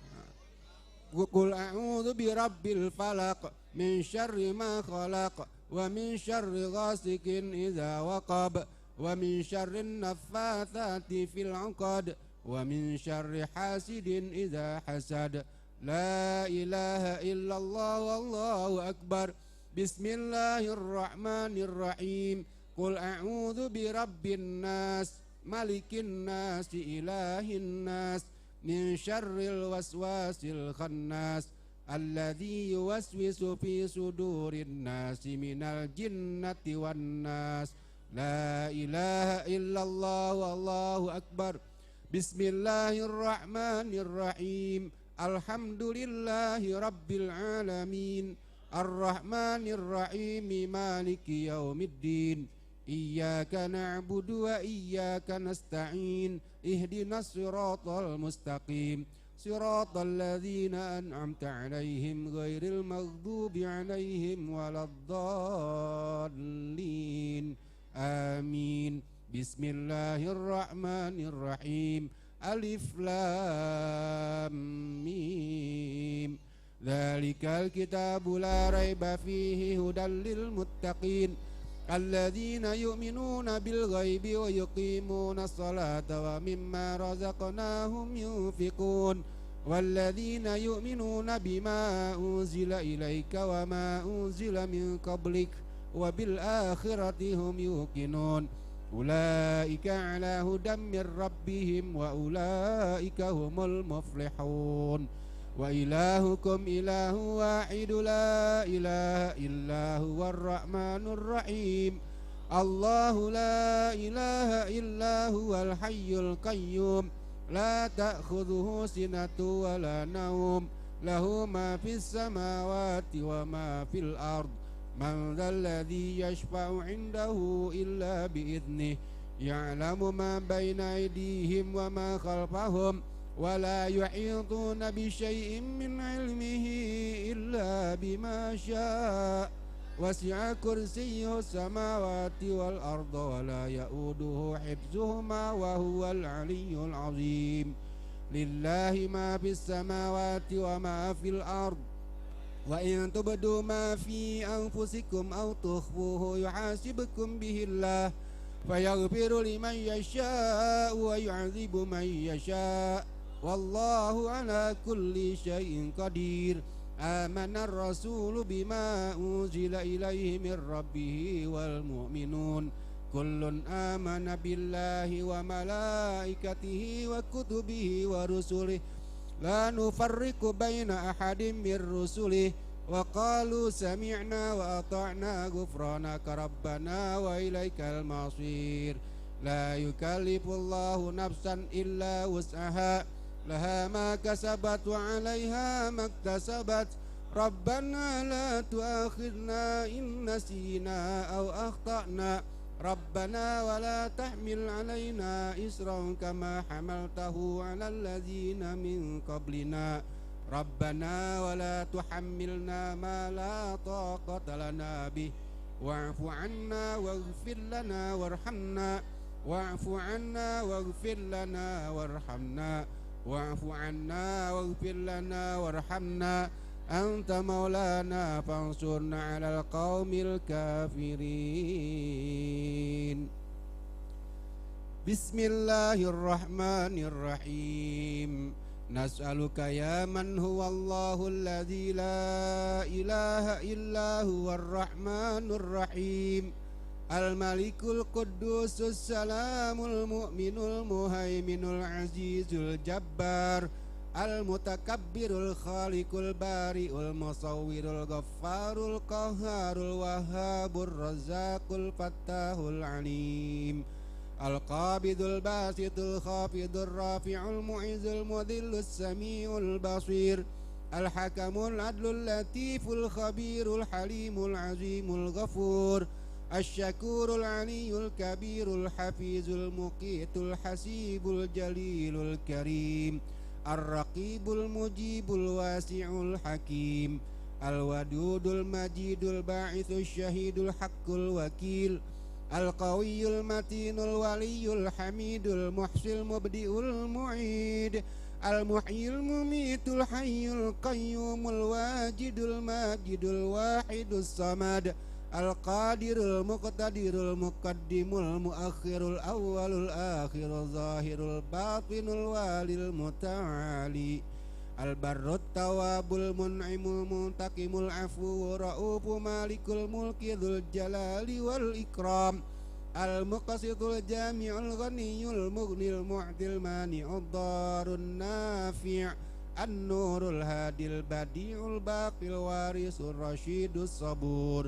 قل أعوذ برب الفلق من شر ما خلق ومن شر غاسق إذا وقب ومن شر النفاثات في العقد ومن شر حاسد إذا حسد لا إله إلا الله والله أكبر بسم الله الرحمن الرحيم قل أعوذ برب الناس ملك الناس إله الناس من شر الوسواس الخناس الذي يوسوس في صدور الناس من الجنة والناس. لا إله إلا الله والله أكبر. بسم الله الرحمن الرحيم. الحمد لله رب العالمين الرحمن الرحيم مالك يوم الدين إياك نعبد وإياك نستعين اهدنا الصراط المستقيم صراط الذين أنعمت عليهم غير المغضوب عليهم ولا الضالين آمين. بسم الله الرحمن الرحيم. ألف لام ميم ذلك الكتاب لا ريب فيه هدى للمتقين الذين يؤمنون بالغيب ويقيمون الصلاة ومما رزقناهم ينفقون والذين يؤمنون بما أنزل إليك وما أنزل من قبلك وبالآخرة هم يوقنون أولئك على هدى من ربهم وأولئك هم المفلحون. وإلهكم إله واحد لا إله إلا هو الرحمن الرحيم الله لا إله إلا هو الحي القيوم لا تأخذه سنة ولا نوم له ما في السماوات وما في الأرض من ذا الذي يشفع عنده إلا بإذنه يعلم ما بين أيديهم وما خلفهم ولا يحيطون بشيء من علمه إلا بما شاء وسع كرسيه السماوات والأرض ولا يؤوده حفظهما وهو العلي العظيم. لله ما في السماوات وما في الأرض وإن تبدوا ما في أنفسكم أو تخفوه يحاسبكم به الله فيغفر لمن يشاء ويعذب من يشاء والله على كل شيء قدير. آمن الرسول بما أنزل إليه من ربه والمؤمنون كل آمن بالله وملائكته وكتبه ورسله لا نفرق بين أحد من رسله وقالوا سمعنا وأطعنا غفرانك ربنا وإليك المصير. لا يكلف الله نفسا إلا وسعها لها ما كسبت وعليها ما اكتسبت ربنا لا تؤاخذنا إن نسينا أو أخطأنا ربنا ولا تحمل علينا إصرا كما حملته على الذين من قبلنا ربنا ولا تحملنا ما لا طاقة لنا به واعف عنا واغفر لنا وارحمنا واعف عنا واغفر لنا وارحمنا واعف عنا واغفر لنا وارحمنا أنت مولانا فانصرنا على القوم الكافرين. بسم الله الرحمن الرحيم. نسألك يا من هو الله الذي لا إله إلا هو الرحمن الرحيم الملك القدوس السلام المؤمن المهيمن العزيز الجبار المتكبر الخالق البارئ المصور الغفار القهار الوهاب الرزاق الفتاح العليم القابض الباسط الخافض الرافع المعز المذل السميع البصير الحكم العدل اللطيف الخبير الحليم العظيم الغفور الشكور العلي الكبير الحفيظ المقيت الحسيب الجليل الكريم الرقيب المجيب الواسع الحكيم الودود المجيد الباعث الشهيد الحق الوكيل القوي المتين الولي الحميد المحصي المبدئ المعيد المحيي المميت الحي القيوم الواجد الماجد الواحد الصمد القادر المقتدر المقدم المؤخر الأول الآخر الظاهر الباطن الوالي المتعالي البر التواب المنعم المنتقم العفو الرؤوف مالك الملك ذو الجلال والإكرام Al-Muqsitul Jami'ul Ghaniyul Mughnil Mu'til Mani'ud Darun Nafi' An-Nurul Hadil Badi'ul Baqil Warisul Rasyidus Sabur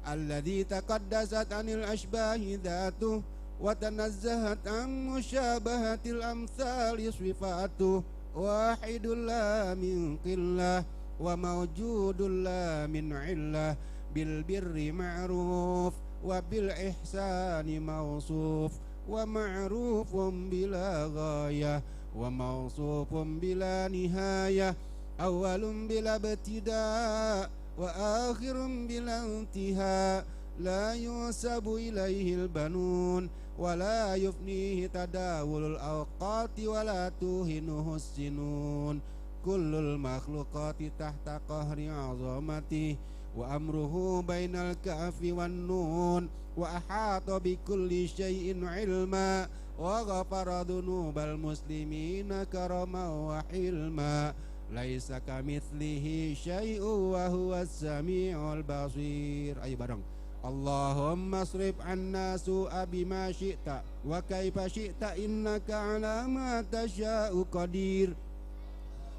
Alladhi taqaddasat anil ashbahi dhatuh wa tanazzahat an musyabahatil amthali sifatuh wahidul la min qillah wa mawjudul la min illah bil birri ma'ruf wa bil ihsani mawsuf wa ma'rufun bila ghayah wa mawsufun bila nihayah awalun bila ibtida' wa akhirun bila intiha la yusabu ilaihil banun wa la yufnihi tadawulul awqati wa la tuhinuhu sinun kullul makhluqati tahta qahri azamati wa amruhu bainal kafi wan nun wa ahata bi kulli syai'in ilma wa ghafara dhunubal muslimina karama wa hilma laisa kamitslihi syai'un wa huwas samiul basir. Ayo bareng. Allahumma asrif anna su'a bima syi'ta wa kaifa syi'ta innaka ala ma tasya'u qadir.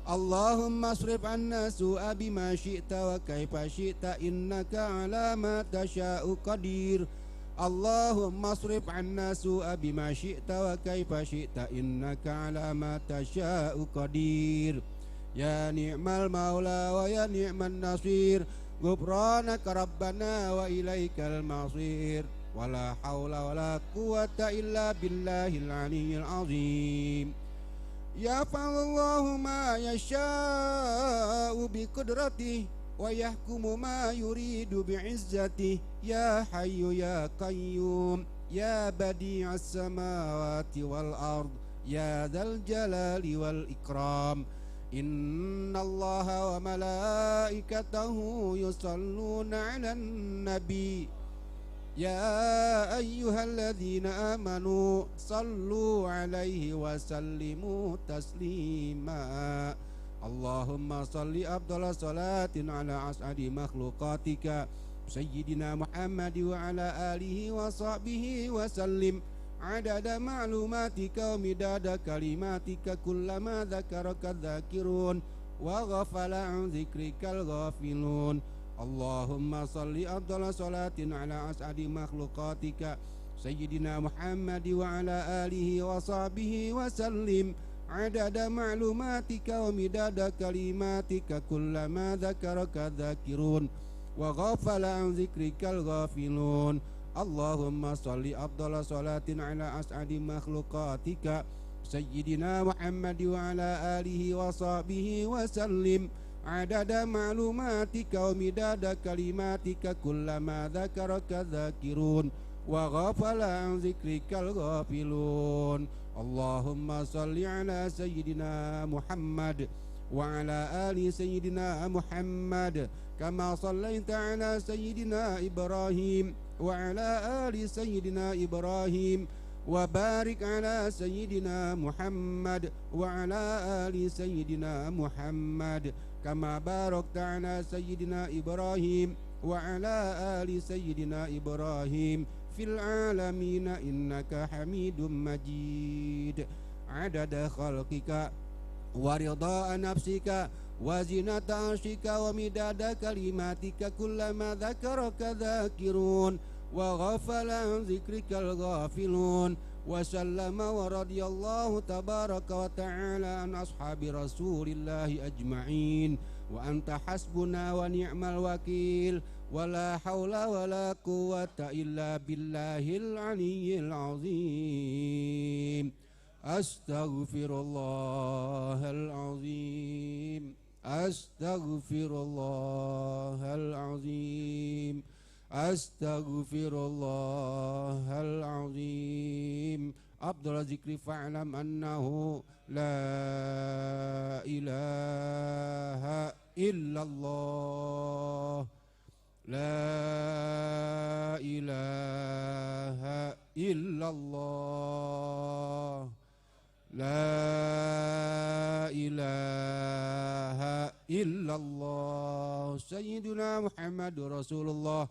Allahumma asrif anna su'a bima syi'ta wa kaifa syi'ta innaka ala ma tasya'u qadir. Allahumma asrif anna su'a bima syi'ta wa kaifa syi'ta innaka ala ma tasya'u qadir. Ya ni'mal maula wa ya ni'man nasir ghufranaka rabbana wa ilaikal masir wala haula wala quwata illa billahil aliyyil azim. Ya fa'allahu ma yasha'u bi qudratihi wa yahkumu ma yuridu bi izzatihi ya hayyu ya qayyum ya badi'as samawati wal ard ya dzal jalali wal ikram. Inna allaha wa malaikatahu yusalluna ala nabi ya ayyuhalladzina amanu sallu alaihi wa sallimu taslima. Allahumma salli afdhala salatin ala as'adi makhluqatika sayyidina Muhammad wa ala alihi wa sahbihi wa sallim adada ma'lumatika wa midada kalimatika kullama dzakaraka dzakirun wa ghafala an dzikrikal ghafilun. Allahumma salli afdhala salatin ala as'adi makhluqatika sayyidina Muhammad wa ala alihi wa sahbihi wa sallim adada ma'lumatika wa midada kalimatika kullama dzakaraka dzakirun wa ghafala an dzikrikal ghafilun. Allahumma salli afdhala salatin ala as'adi makhluqatika sayyidina Muhammad wa ala alihi wa sahbihi wa sallim adada ma'lumatika wa midada kalimatika kullama dzakaraka dzakirun wa ghafala an dzikrikal ghafilun. Allahumma salli ala sayyidina Muhammad wa ala ali sayyidina Muhammad kama sallaita ala sayyidina Ibrahim wa ala ali sayyidina Ibrahim wa barik ala sayyidina Muhammad wa ala ali sayyidina Muhammad kama barakta ala sayyidina Ibrahim wa ala ali sayyidina Ibrahim fil alamin innaka Hamidum Majid. Adada khalqika wa ridha nafsika wa zinata arshika wa midada kalimatika kullama dzakaraka dzakirun wa ghafala an dzikrikal ghafilun wa sallama wa radiyallahu tabaraka wa ta'ala an ashabi rasulillahi ajma'in wa anta hasbuna wa ni'mal wakil wa la hawla wa la quwwata illa billahil aliyyil azim. Astaghfirullahal azim. Astaghfirullahal azim. Astaghfirullahal azim. Afdal zikri fa'lam annahu la ilaha illallah. La ilaha illallah. La ilaha illallah. Sayyiduna Muhammadur Rasulullah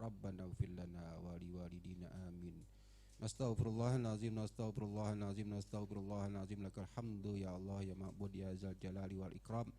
Rabbana ighfir lana wa liwalidina amin. Nastaghfirullahalazim, nastaghfirullahalazim, nastaghfirullahalazim. Lakal hamdu ya Allah ya ma'bud ya zal jalali wal ikram.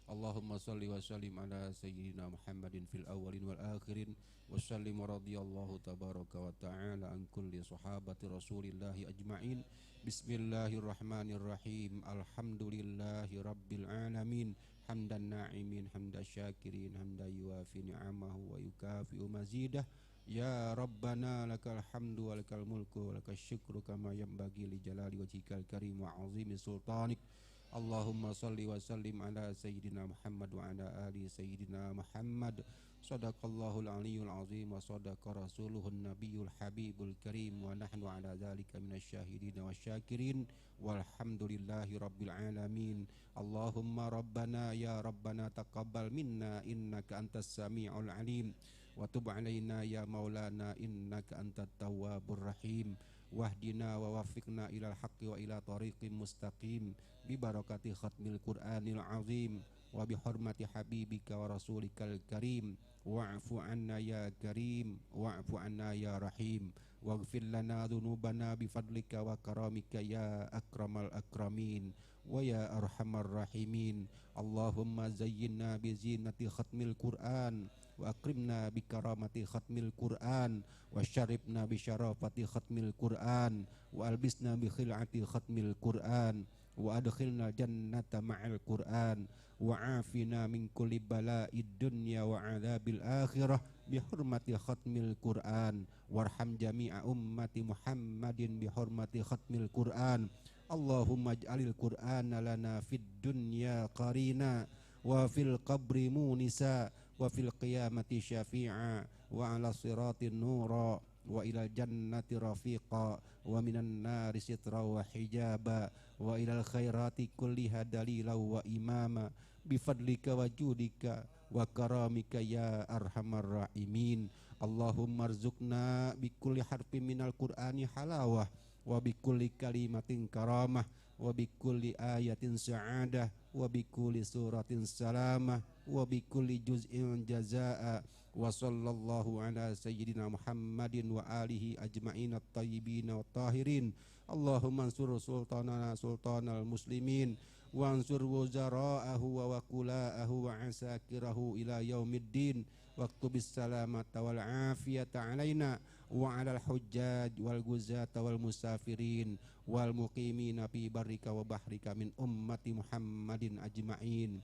Allahumma salli wa sallim ala sayyidina Muhammadin fil awwalin wal akhirin wa sallim wa radiyallahu tabaraka wa ta'ala an kulli sahabati rasulillahi ajma'in. Bismillahirrahmanirrahim. Alhamdulillahi rabbil alamin. Hamdan na'imin, hamdan syakirin, hamdan yuafi ni'amahu wa yukafi'u mazidah. Ya Rabbana lakal hamdu wa lakal mulku wa lakal syukru kama yanbaghi li jalali wajhikal karim wa azimi sultanik. Allahumma salli wa sallim ala sayyidina Muhammad wa ala ali sayyidina Muhammad. Sadaqallahul aliyyul azim wa sadaqa rasuluhun nabiyul habibul karim wa nahnu ala dhalika minasyahidin wa syakirin walhamdulillahi rabbil alamin. Allahumma rabbana ya rabbana taqabbal minna innaka antas sami'ul alim wa tub alaina ya maulana innaka antat tawwabur rahim. Wahdina wa wafiqna ilal haqqi wa ila tariqim mustaqim bi barakati khatmil Qur'anil azim wa bi hurmati habibika wa rasulikal karim wa'fu anna ya karim wa'fu anna ya rahim waghfir lana dhunubana bi fadlika wa karamika ya akramal akramin wa ya arhamar rahimin. Allahumma zayyinna bi zinati khatmil Qur'an wa akrimna bi karamati khatmil Qur'an wa syaribna bi syarafati khatmil Qur'an wa albisna bi khil'ati khatmil Qur'an wa adkhilna jannata ma'al Qur'an wa afina min kulli bala'id dunya wa adzabil akhirah bi hurmati khatmil Qur'an warham jami'a ummati Muhammadin bi hurmati khatmil Qur'an. Allahumma ij'alil Qur'ana lana fid dunya qarina wa fil qabri munisa wa fil qiyamati syafi'a wa ala siratin nura wa ilal jannati rafiqa wa minan nari sitra wa hijaba wa ilal khairati kulliha dalila wa imama bifadlika wa judika wa karamika ya arhamar rahimin. Allahumma arzuqna bikulli harfin minal Qur'ani halawah wa bikulli kalimatin karamah wa bikulli ayatin sa'adah wa bikulli suratin salamah wa bikulli juz'in jazaa'a wa sallallahu ala sayyidina Muhammadin wa alihi ajma'in at-tayyibin wa tahirin. Allahumma ansur sultanana sultanal muslimin wa ansur wuzara'ahu wa wakula'ahu wa asakirahu ila yaumiddin waktubis salamata wal afiyata alaina wa alal hujjaj wal guzata wal musafirin wal muqimina fi barrika wa bahrika min ummati Muhammadin ajma'in.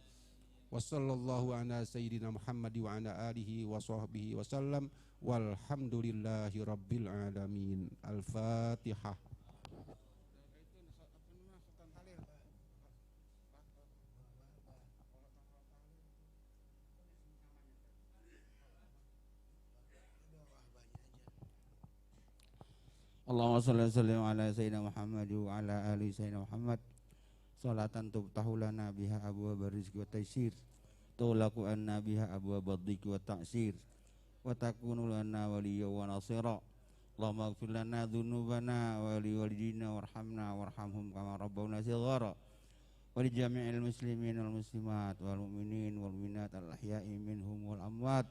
Wa sallallahu ala sayyidina Muhammad wa ala alihi wa sahbihi wa sallam walhamdulillahi rabbil alamin. Al-Fatihah. Allahumma shalli wa sallim ala sayyidina Muhammad wa ala ali sayyidina Muhammad. Salatan tubtahu lana biha abwaab rizqi wa taysir, tulaku anna biha abwaab ad-dhiqi wa ta'sir, wa takunu lana waliyyan wa nasira. Allahumma ighfir lana dhunubana wa liwalidina warhamna warhamhum kama rabbawna shighara. Wa li jami'il muslimin wal muslimat wal mu'minin wal mu'minat al ahya'i minhum wal amwat.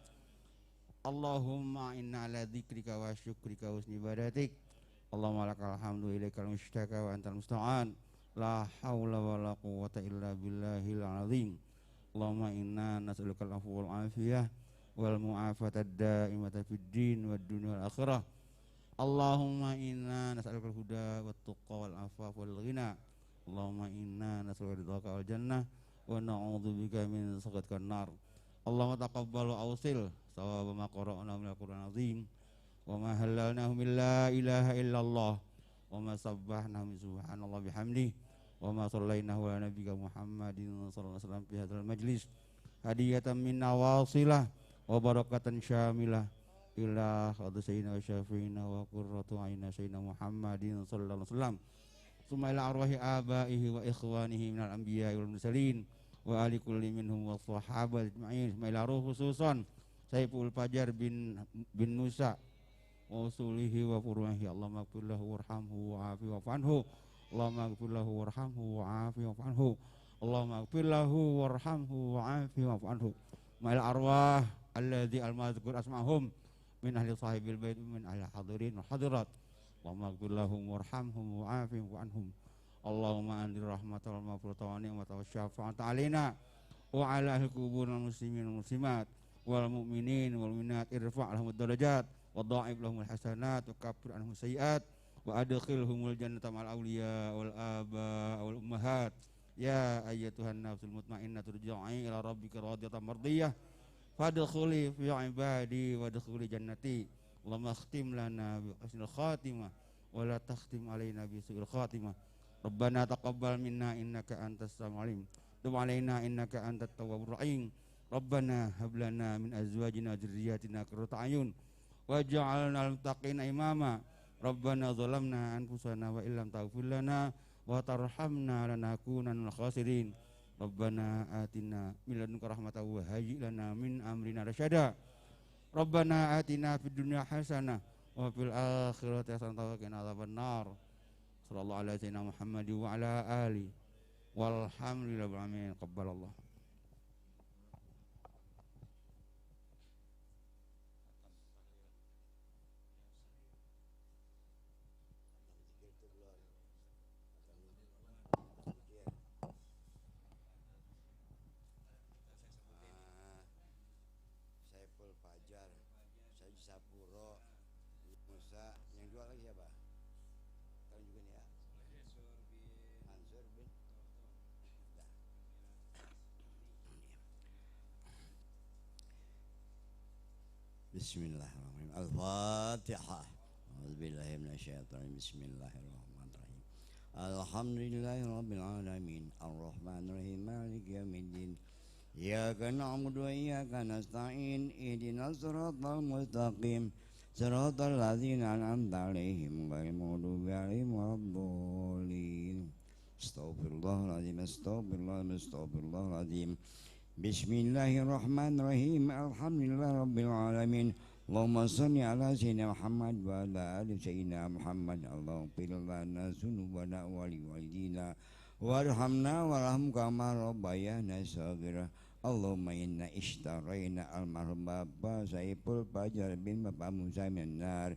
Allahumma inna ala dzikrika wa syukrika wa husni ibadatik. Allahumma lakal hamdu ilaikal mushtaka wa antal musta'an. La haula wa la quwwata illa billahil azim. Allahumma inna nas'aluka al-afwa wal afiyah wal mu'afata ad-da'imata fid din wad dunya wal akhirah. Allahumma inna nas'aluka al-huda wat tuqa wal afaf wal ghina. Allahumma inna nas'aluka ridhaka wal jannah wa na'udzubika min sakhatika nar. Allahumma taqabbal wa awsil sawaba ma qara'na min al-Qur'an azim wa ma halalnahu min la ilaha illallah wa ma sabbahnahu min subhanallah bihamdihi wa ma sallainahu ala nabiyyika Muhammadin sallallahu alaihi wasallam fi hadzal majlis hadiyatan min nawasilah wa barakatan syamilah ila hadrati sayyidina wa syafi'ina wa qurratu a'yunina sayyidina Muhammadin sallallahu alaihi wasallam summa ila arwahi abaihi wa ikhwanihi minal anbiya'i wal mursalin wa ali kulli minhum wa sahabat ajma'in summa ila ruh khususan Saiful Fajar bin Musa wa usulihi wa furuhi. Allahumma ighfir lahu warhamhu wa'afi wa'fu anhu. Allahumma ighfir lahu warhamhu wa'afi wa'fu anhu. Allahumma ighfir lahu warhamhu wa'afi wa'fu anhu. Ma'al arwah alladzi al-madhkur asma'hum min ahli sahibil bait min ahli hadirin wal hadirat. Allahumma ighfir lahum warhamhum wa'afihim wa'anhum. Allahumma anzil rahmatal maghfirata wa ni'mata wa syafa'ata alaina wa ala ahli kubur muslimin wal muslimat wal mu'minin wal mu'minat irfa' lahum darajat wa dha'if lahum hasanat wa kaffir anhum sayiat wa adkhilhumul jannata ma'al awliya wal aba wal ummahat. Ya ayyatuhan nafsul mutmainnah turja'i ila rabbika radiyatan mardiyah fadkhuli fi ibadi wadkhuli jannati. Allahumma khtim lana bi husnil khatimah wa la takhtim alaina bi su'il khatimah. Rabbana taqabbal minna innaka antas samiul alim. Tub alaina innaka antat tawwabur rahim. Rabbana hab lana min azwajina dzurriyyatina qurrata a'yun waj'alna lil muttaqina imama. Rabbana zalamna anfusana wa illam taghfir lana wa tarhamna lanakunanna minal khasirin. Rabbana atina min ladunka rahmatan wa hayyi lana min amrina rasyada. Rabbana atina fid dunya hasanah wa fil akhirati hasanah wa qina adzabannar. Sallallahu alaihi wasallam Muhammad wa ala ali walhamdulillahi rabbil alamin. Qabbalallah. Saiful Fajar, Saji Sapuro, Musa, yang dua lagi siapa? Tahu juga nih ya. Mansur bin. Dah. Bismillahirrahmanirrahim. Al-Fatihah. A'udzubillahi minasyaitonir rajim. Bismillahirrahmanirrahim. Alhamdulillahirabbil alamin. Arrahmanirrahim. Maliki yaumiddin. Iyyaka na'budu wa iyyaka nasta'in. Ihdinas siratal mustaqim. Siratal ladzina an'amta 'alaihim ghairil maghdubi 'alaihim waladdallin. Astaghfirullahaladzim. Astaghfirullahaladzim. Bismillahirrahmanirrahim. Alhamdulillahirabbil alamin. Allahumma shalli ala sayyidina Muhammad wa ala ali sayyidina Muhammad. Allahumma ighfir lana dzunubana wa liwalidina warhamna warham kama rabbayana shaghira. Allahumma inna ishtaraina almarhum Bapak Saiful Fajar bin Bapak Musa minar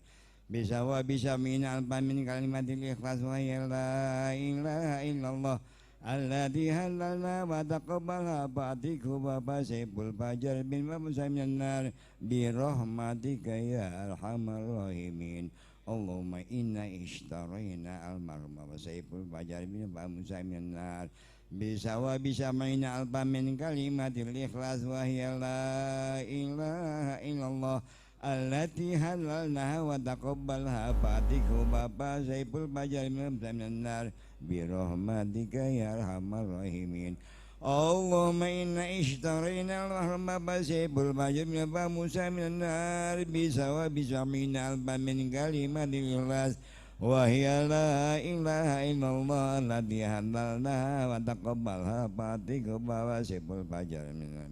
bisa wa bisa min alfa min kalimatil ikhlas wa la ilaha illallah alladzi halalna wa taqabbala ba'diku Bapak Saiful Fajar bin Bapak Musa minar bi rahmatika ya arhamar rahimin. Allahumma inna ishtaraina almarhum Bapak Saiful Fajar bin Bapak Musa minar bisa wa bisa maina alfa min kalimatil ikhlas wa la ilaha illallah allati halalna wa taqabbalha ba'diku Bapak Saiful Fajar bin Bapak Musa minar bi rahmatika ya arhamar rahimin. Allahumma inna ishtaraina al-mahram Bapak Saiful Fajar bin Bapak Musa minar bisa wa bisa maina alfa min kalimatil ikhlas wa la ilaha illallah allati halalna wa taqabbalha ba'diku Bapak Saiful Fajar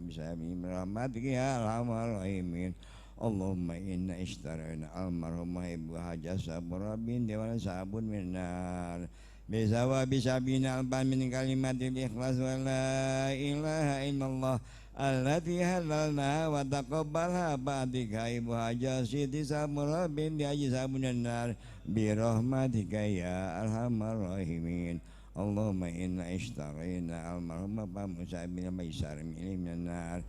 bisa bi rahmatika ya arhamar rahimin. Allahumma inna ishtaraina almarhum Ibu Hajah Sabur bin Dewan Sabun minar bisa wa bisa bina alban min kalimatil ikhlas wa la ilaha illallah allati halalna wa taqabbalha ba'dika Ibu Hajah Siti Sabur bin Haji Sabun minar bi rahmatika ya arhamar rahimin. Allahumma inna ishtaraina almarhum Bapak Musa bin Maisar minar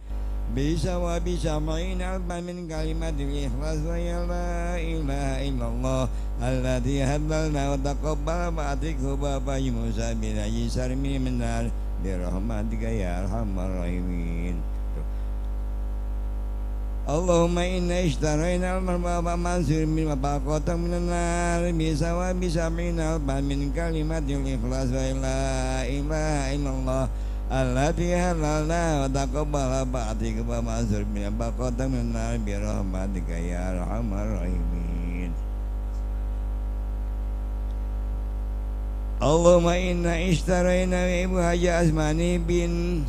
bisa wa bisa main alfa min kalimatil ikhlas wa la ilaha illallah alladzi halalna wa taqabbala ba'diku Bapak Musa bin Haji Sarmi minar bi rahmatika ya arhamar rahimin. Allahumma inna ishtaraina al-marba Mansur bin Bapak Kotak minar bisa wa bisa min alfa min kalimatil ikhlas wa la ilaha illallah allati halalna wa taqabbala ba'dika Bapak Mansur bin Bapak Kotak minar bi rahmatika ya arhamar rahimin. Allahumma inna ishtaraina Ibu Haji Asmani bin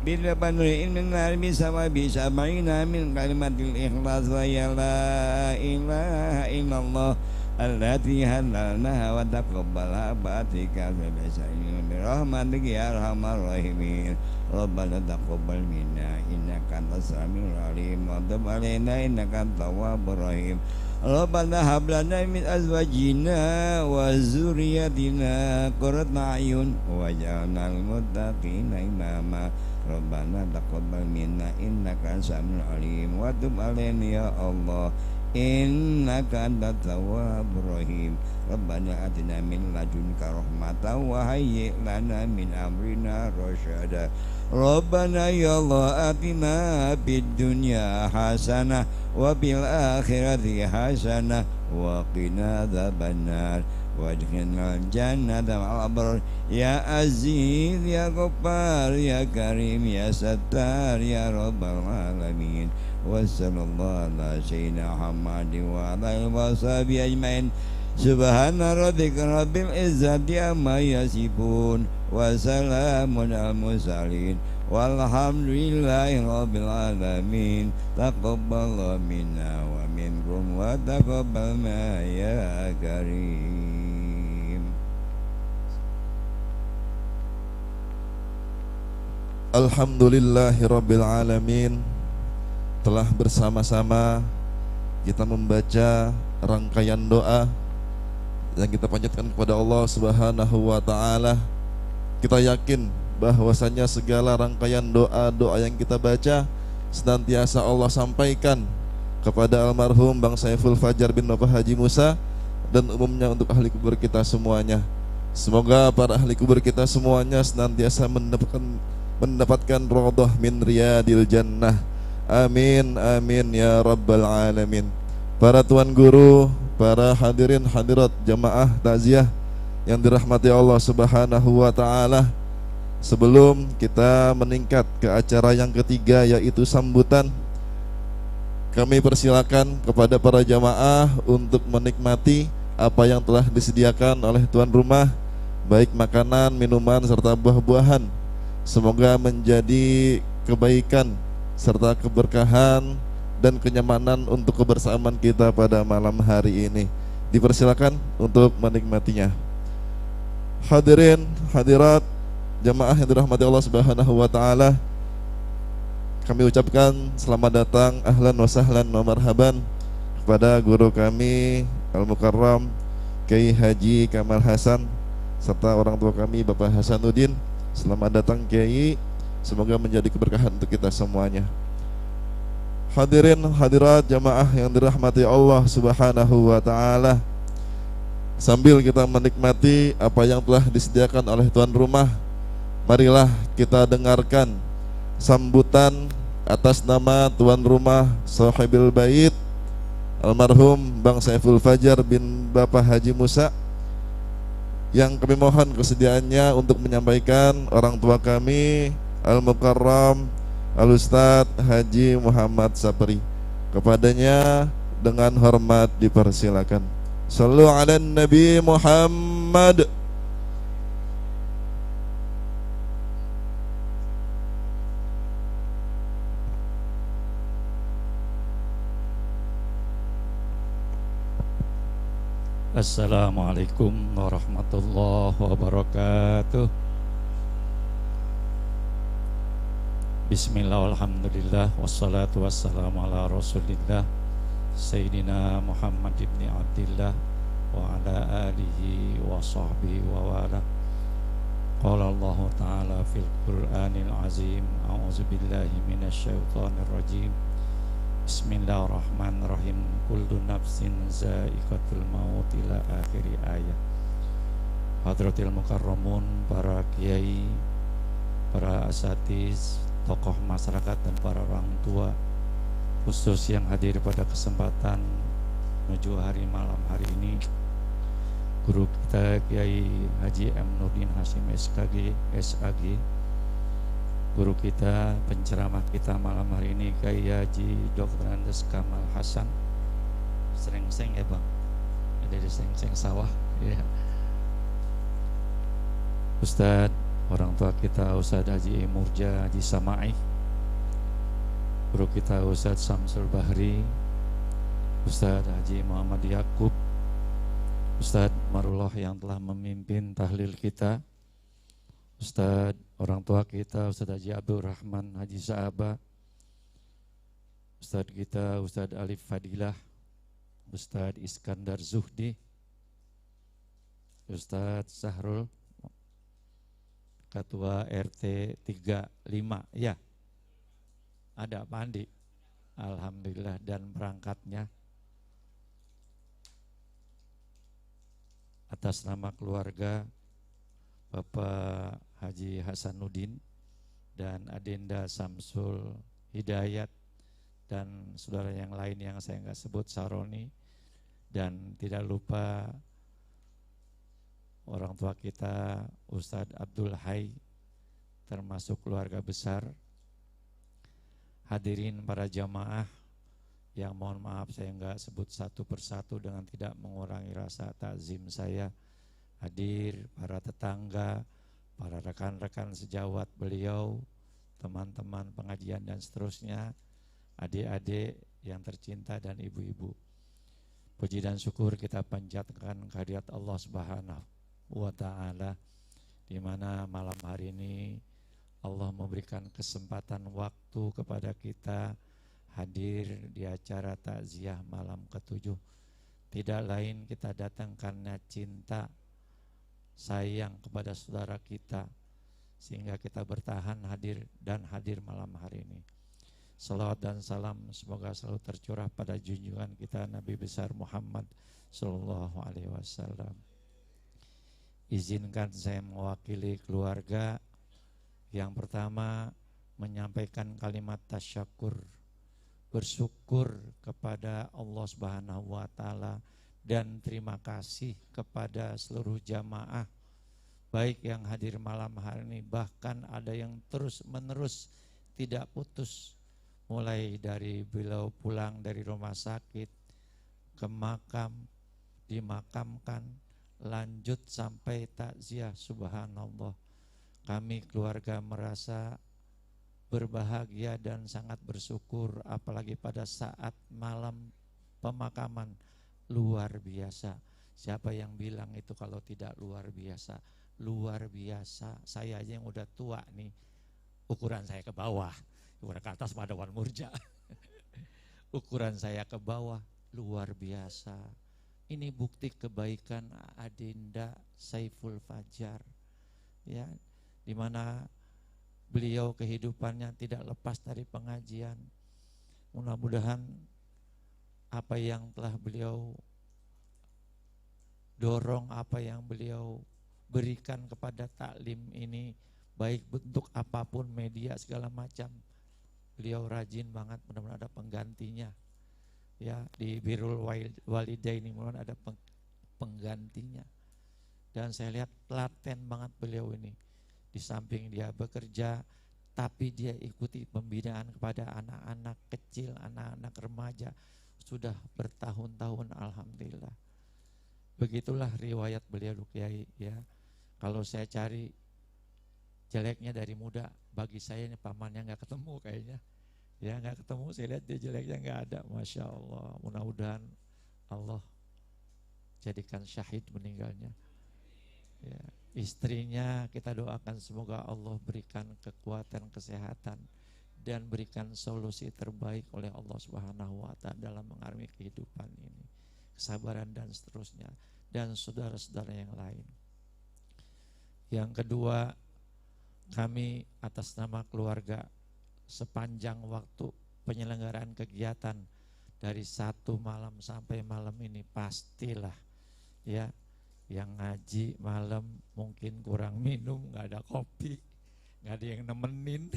bila panuri'in minar bisa wa bisa ma'ina min kalimatil ikhlas wa la ilaha illallah التي هللناها وتقبلها باتك فبسعيهم برحمتك يا أرحم الراحمين ربنا تقبل منا إنك أنت السميع العليم وتب علينا إنك أنت التواب الرحيم ربنا هب لنا من أزواجنا وذريتنا قرة أعين واجعلنا للمتقين إماما ربنا تقبل منا إنك أنت السميع العليم وتب علينا يا الله إنك أنت التواب الرحيم ربنا آتنا من لدنك رحمة وهيئ لنا من أمرنا رشدا ربنا يا الله آتنا في الدنيا حسنة وفي الآخرة حسنة وقنا عذاب النار وادخلنا الجنة مع الأبرار يا عزيز يا غفار يا كريم يا ستار يا رب العالمين وصلى الله على سيدنا محمد وعلى آله وصحبه أجمعين سبحان ربك رب العزة عما يصفون وسلام على المرسلين والحمد لله رب العالمين تقبل منا ومنكم وتقبلنا يا كريم. Alhamdulillahi Rabbil Alamin. Telah bersama-sama kita membaca rangkaian doa yang kita panjatkan kepada Allah Subhanahu wa Ta'ala. Kita yakin bahwasanya segala rangkaian doa-doa yang kita baca senantiasa Allah sampaikan kepada almarhum Bang Saiful Fajar bin Bapak Haji Musa dan umumnya untuk ahli kubur kita semuanya. Semoga para ahli kubur kita semuanya senantiasa mendapatkan radhah min riyadil jannah. Amin amin ya rabbal alamin. Para tuan guru, para hadirin hadirat jamaah takziah yang dirahmati Allah Subhanahu wa Ta'ala, sebelum kita meningkat ke acara yang ketiga yaitu sambutan, kami persilakan kepada para jamaah untuk menikmati apa yang telah disediakan oleh tuan rumah, baik makanan, minuman serta buah-buahan. Semoga menjadi kebaikan serta keberkahan dan kenyamanan untuk kebersamaan kita pada malam hari ini. Dipersilakan untuk menikmatinya. Hadirin hadirat jamaah yang dirahmati Allah Subhanahu wa Ta'ala, kami ucapkan selamat datang, ahlan wa sahlan wa marhaban kepada guru kami Al-Mukarram Kiai Haji Kamal Hasan serta orang tua kami Bapak Hasanuddin. Selamat datang Kiai, semoga menjadi keberkahan untuk kita semuanya. Hadirin hadirat jamaah yang dirahmati Allah Subhanahu wa Ta'ala, sambil kita menikmati apa yang telah disediakan oleh tuan rumah, marilah kita dengarkan sambutan atas nama tuan rumah Sahibul Bait almarhum Bang Saiful Fajar bin Bapak Haji Musa, yang kami mohon kesediaannya untuk menyampaikan orang tua kami Al-Mukarram Al-Ustadz Haji Muhammad Sapri. Kepadanya dengan hormat dipersilakan. Sallu ala Nabi Muhammad. Assalamualaikum warahmatullahi wabarakatuh. Bismillah, alhamdulillah, wassalatu wassalamu ala rasulillah Sayyidina Muhammad ibn Abdillah wa ala alihi wa sahbihi wa wala. Qala Allah ta'ala fil Qur'anil azim, a'udzu billahi minasy syaithanir rajim. Bismillahirrahmanirrahim. Kullu nafsin za'iqatul maut ila akhiri ayat. Hadratil mukarramun, para kiai, para asatiz, tokoh masyarakat dan para orang tua khusus yang hadir pada kesempatan menuju hari malam hari ini, guru kita Kiai Haji M. Nurdin Hashim SKG, SAG, guru kita, penceramah kita malam hari ini Kiai Haji Dr. Andes Kamal Hasan, Srengseng ya Bang, dari Srengseng sawah ya. Ustadz, orang tua kita Ustadz Haji Murja Haji Samai, guru kita Ustadz Samsul Bahri, Ustadz Haji Muhammad Yakub, Ustadz Marullah yang telah memimpin tahlil kita, Ustadz orang tua kita, Ustadz Haji Abdul Rahman Haji Sa'aba, Ustadz kita, Ustadz Alif Fadilah, Ustadz Iskandar Zuhdi, Ustadz Sahrul, Ketua RT 35, ya ada Pak Andi, alhamdulillah, dan perangkatnya. Atas nama keluarga Bapak Haji Hasanuddin dan Adenda Samsul Hidayat dan saudara yang lain yang saya nggak sebut, Saroni, dan tidak lupa orang tua kita Ustadz Abdul Hai, termasuk keluarga besar. Hadirin para jamaah yang mohon maaf saya nggak sebut satu persatu dengan tidak mengurangi rasa takzim saya. Hadir para tetangga, para rekan-rekan sejawat beliau, teman-teman pengajian dan seterusnya, adik-adik yang tercinta dan ibu-ibu. Puji dan syukur kita panjatkan kehadirat Allah Subhanahu wa Ta'ala, di mana malam hari ini Allah memberikan kesempatan waktu kepada kita hadir di acara takziah malam ke-7. Tidak lain kita datang karena cinta, sayang kepada saudara kita, sehingga kita bertahan hadir dan hadir malam hari ini. Salawat dan salam semoga selalu tercurah pada junjungan kita Nabi besar Muhammad sallallahu alaihi wasallam. Izinkan saya mewakili keluarga yang pertama menyampaikan kalimat tasyakur, bersyukur kepada Allah Subhanahu wa Ta'ala, dan terima kasih kepada seluruh jamaah baik yang hadir malam hari ini, bahkan ada yang terus menerus tidak putus, mulai dari beliau pulang dari rumah sakit ke makam, dimakamkan, lanjut sampai takziah. Subhanallah, kami keluarga merasa berbahagia dan sangat bersyukur, apalagi pada saat malam pemakaman. Luar biasa. Siapa yang bilang itu kalau tidak luar biasa? Luar biasa. Saya aja yang udah tua nih, ukuran saya ke bawah, ukuran ke atas pada wan murja. Ukuran saya ke bawah, luar biasa. Ini bukti kebaikan Adinda Saiful Fajar, ya, dimana beliau kehidupannya tidak lepas dari pengajian. Mudah-mudahan apa yang telah beliau dorong, apa yang beliau berikan kepada taklim ini, baik bentuk apapun, media segala macam, beliau rajin banget. Mudah-mudahan ada penggantinya, ya, di Birrul Walidain ini mudah-mudahan ada penggantinya. Dan saya lihat telaten banget beliau ini. Di samping dia bekerja, tapi dia ikuti pembinaan kepada anak-anak kecil, anak-anak remaja, sudah bertahun-tahun, alhamdulillah. Begitulah riwayat beliau Kiai, ya. Kalau saya cari jeleknya dari muda, bagi saya ini pamannya nggak ketemu kayaknya, ya, nggak ketemu. Saya lihat dia jeleknya nggak ada, masya Allah. Mudah-mudahan Allah jadikan syahid meninggalnya, ya. Istrinya kita doakan semoga Allah berikan kekuatan, kesehatan, dan berikan solusi terbaik oleh Allah Subhanahu wa Ta'ala dalam mengarungi kehidupan ini, kesabaran dan seterusnya, dan saudara-saudara yang lain. Yang kedua, kami atas nama keluarga sepanjang waktu penyelenggaraan kegiatan dari satu malam sampai malam ini, pastilah, ya, yang ngaji malam mungkin kurang minum, nggak ada kopi, nggak ada yang nemenin.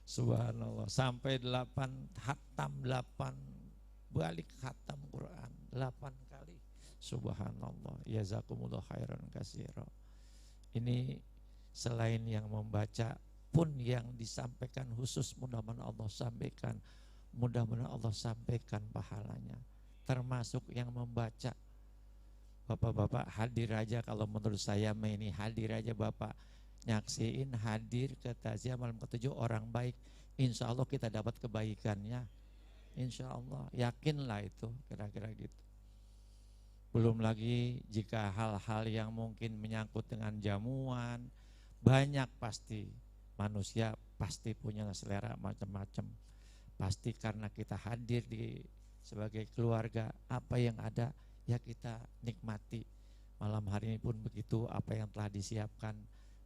Subhanallah, sampai 8 hatam, 8 balik hatam Quran 8 kali. Subhanallah, jazakumullah khairan katsira. Ini selain yang membaca pun yang disampaikan khusus, mudah-mudahan Allah sampaikan, mudah-mudahan Allah sampaikan pahalanya. Termasuk yang membaca, Bapak-bapak hadir aja, kalau menurut saya ini hadir aja Bapak, nyaksiin hadir ke takziah malam ke-7 orang baik, insya Allah kita dapat kebaikannya, insya Allah, yakinlah itu, kira-kira gitu. Belum lagi jika hal-hal yang mungkin menyangkut dengan jamuan, banyak pasti manusia pasti punya selera macam-macam. Pasti karena kita hadir sebagai keluarga, apa yang ada ya kita nikmati. Malam hari ini pun begitu, apa yang telah disiapkan,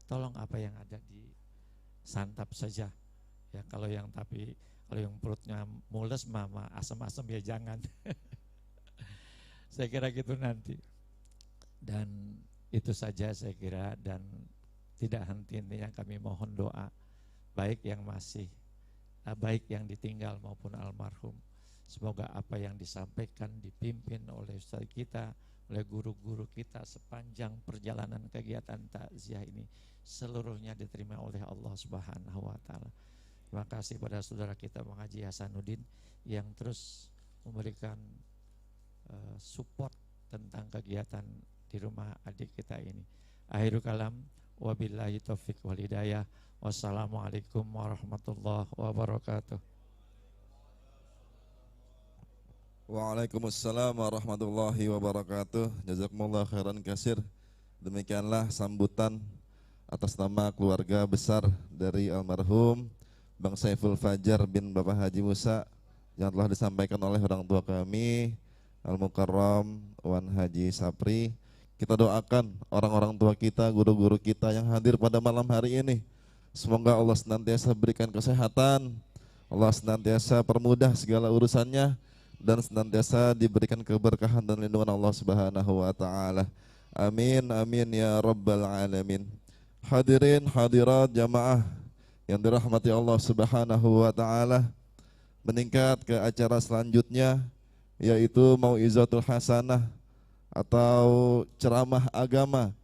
tolong apa yang ada disantap saja. Ya kalau yang perutnya mules mama asam-asam ya jangan. Saya kira gitu nanti. Dan itu saja saya kira, dan tidak henti-hentinya kami mohon doa baik yang ditinggal maupun almarhum. Semoga apa yang disampaikan dipimpin oleh ustaz kita, oleh guru-guru kita sepanjang perjalanan kegiatan takziah ini seluruhnya diterima oleh Allah Subhanahu wa taala. Terima kasih pada saudara kita Bang Haji Hasanuddin yang terus memberikan support tentang kegiatan di rumah adik kita ini. Akhirul kalam, wabillahi taufiq wal hidayah. Wassalamualaikum warahmatullahi wabarakatuh. Waalaikumsalam warahmatullahi wabarakatuh. Jazakumullah khairan katsir. Demikianlah sambutan atas nama keluarga besar dari almarhum Bang Saiful Fajar bin Bapak Haji Musa yang telah disampaikan oleh orang tua kami Al-Mukarram Wan Haji Sapri. Kita doakan orang-orang tua kita, guru-guru kita yang hadir pada malam hari ini. Semoga Allah senantiasa berikan kesehatan, Allah senantiasa permudah segala urusannya, dan senantiasa diberikan keberkahan dan lindungan Allah Subhanahu wa taala. Amin amin ya rabbal alamin. Hadirin hadirat jamaah yang dirahmati Allah Subhanahu wa taala, meningkat ke acara selanjutnya yaitu Mau'izatul Hasanah atau ceramah agama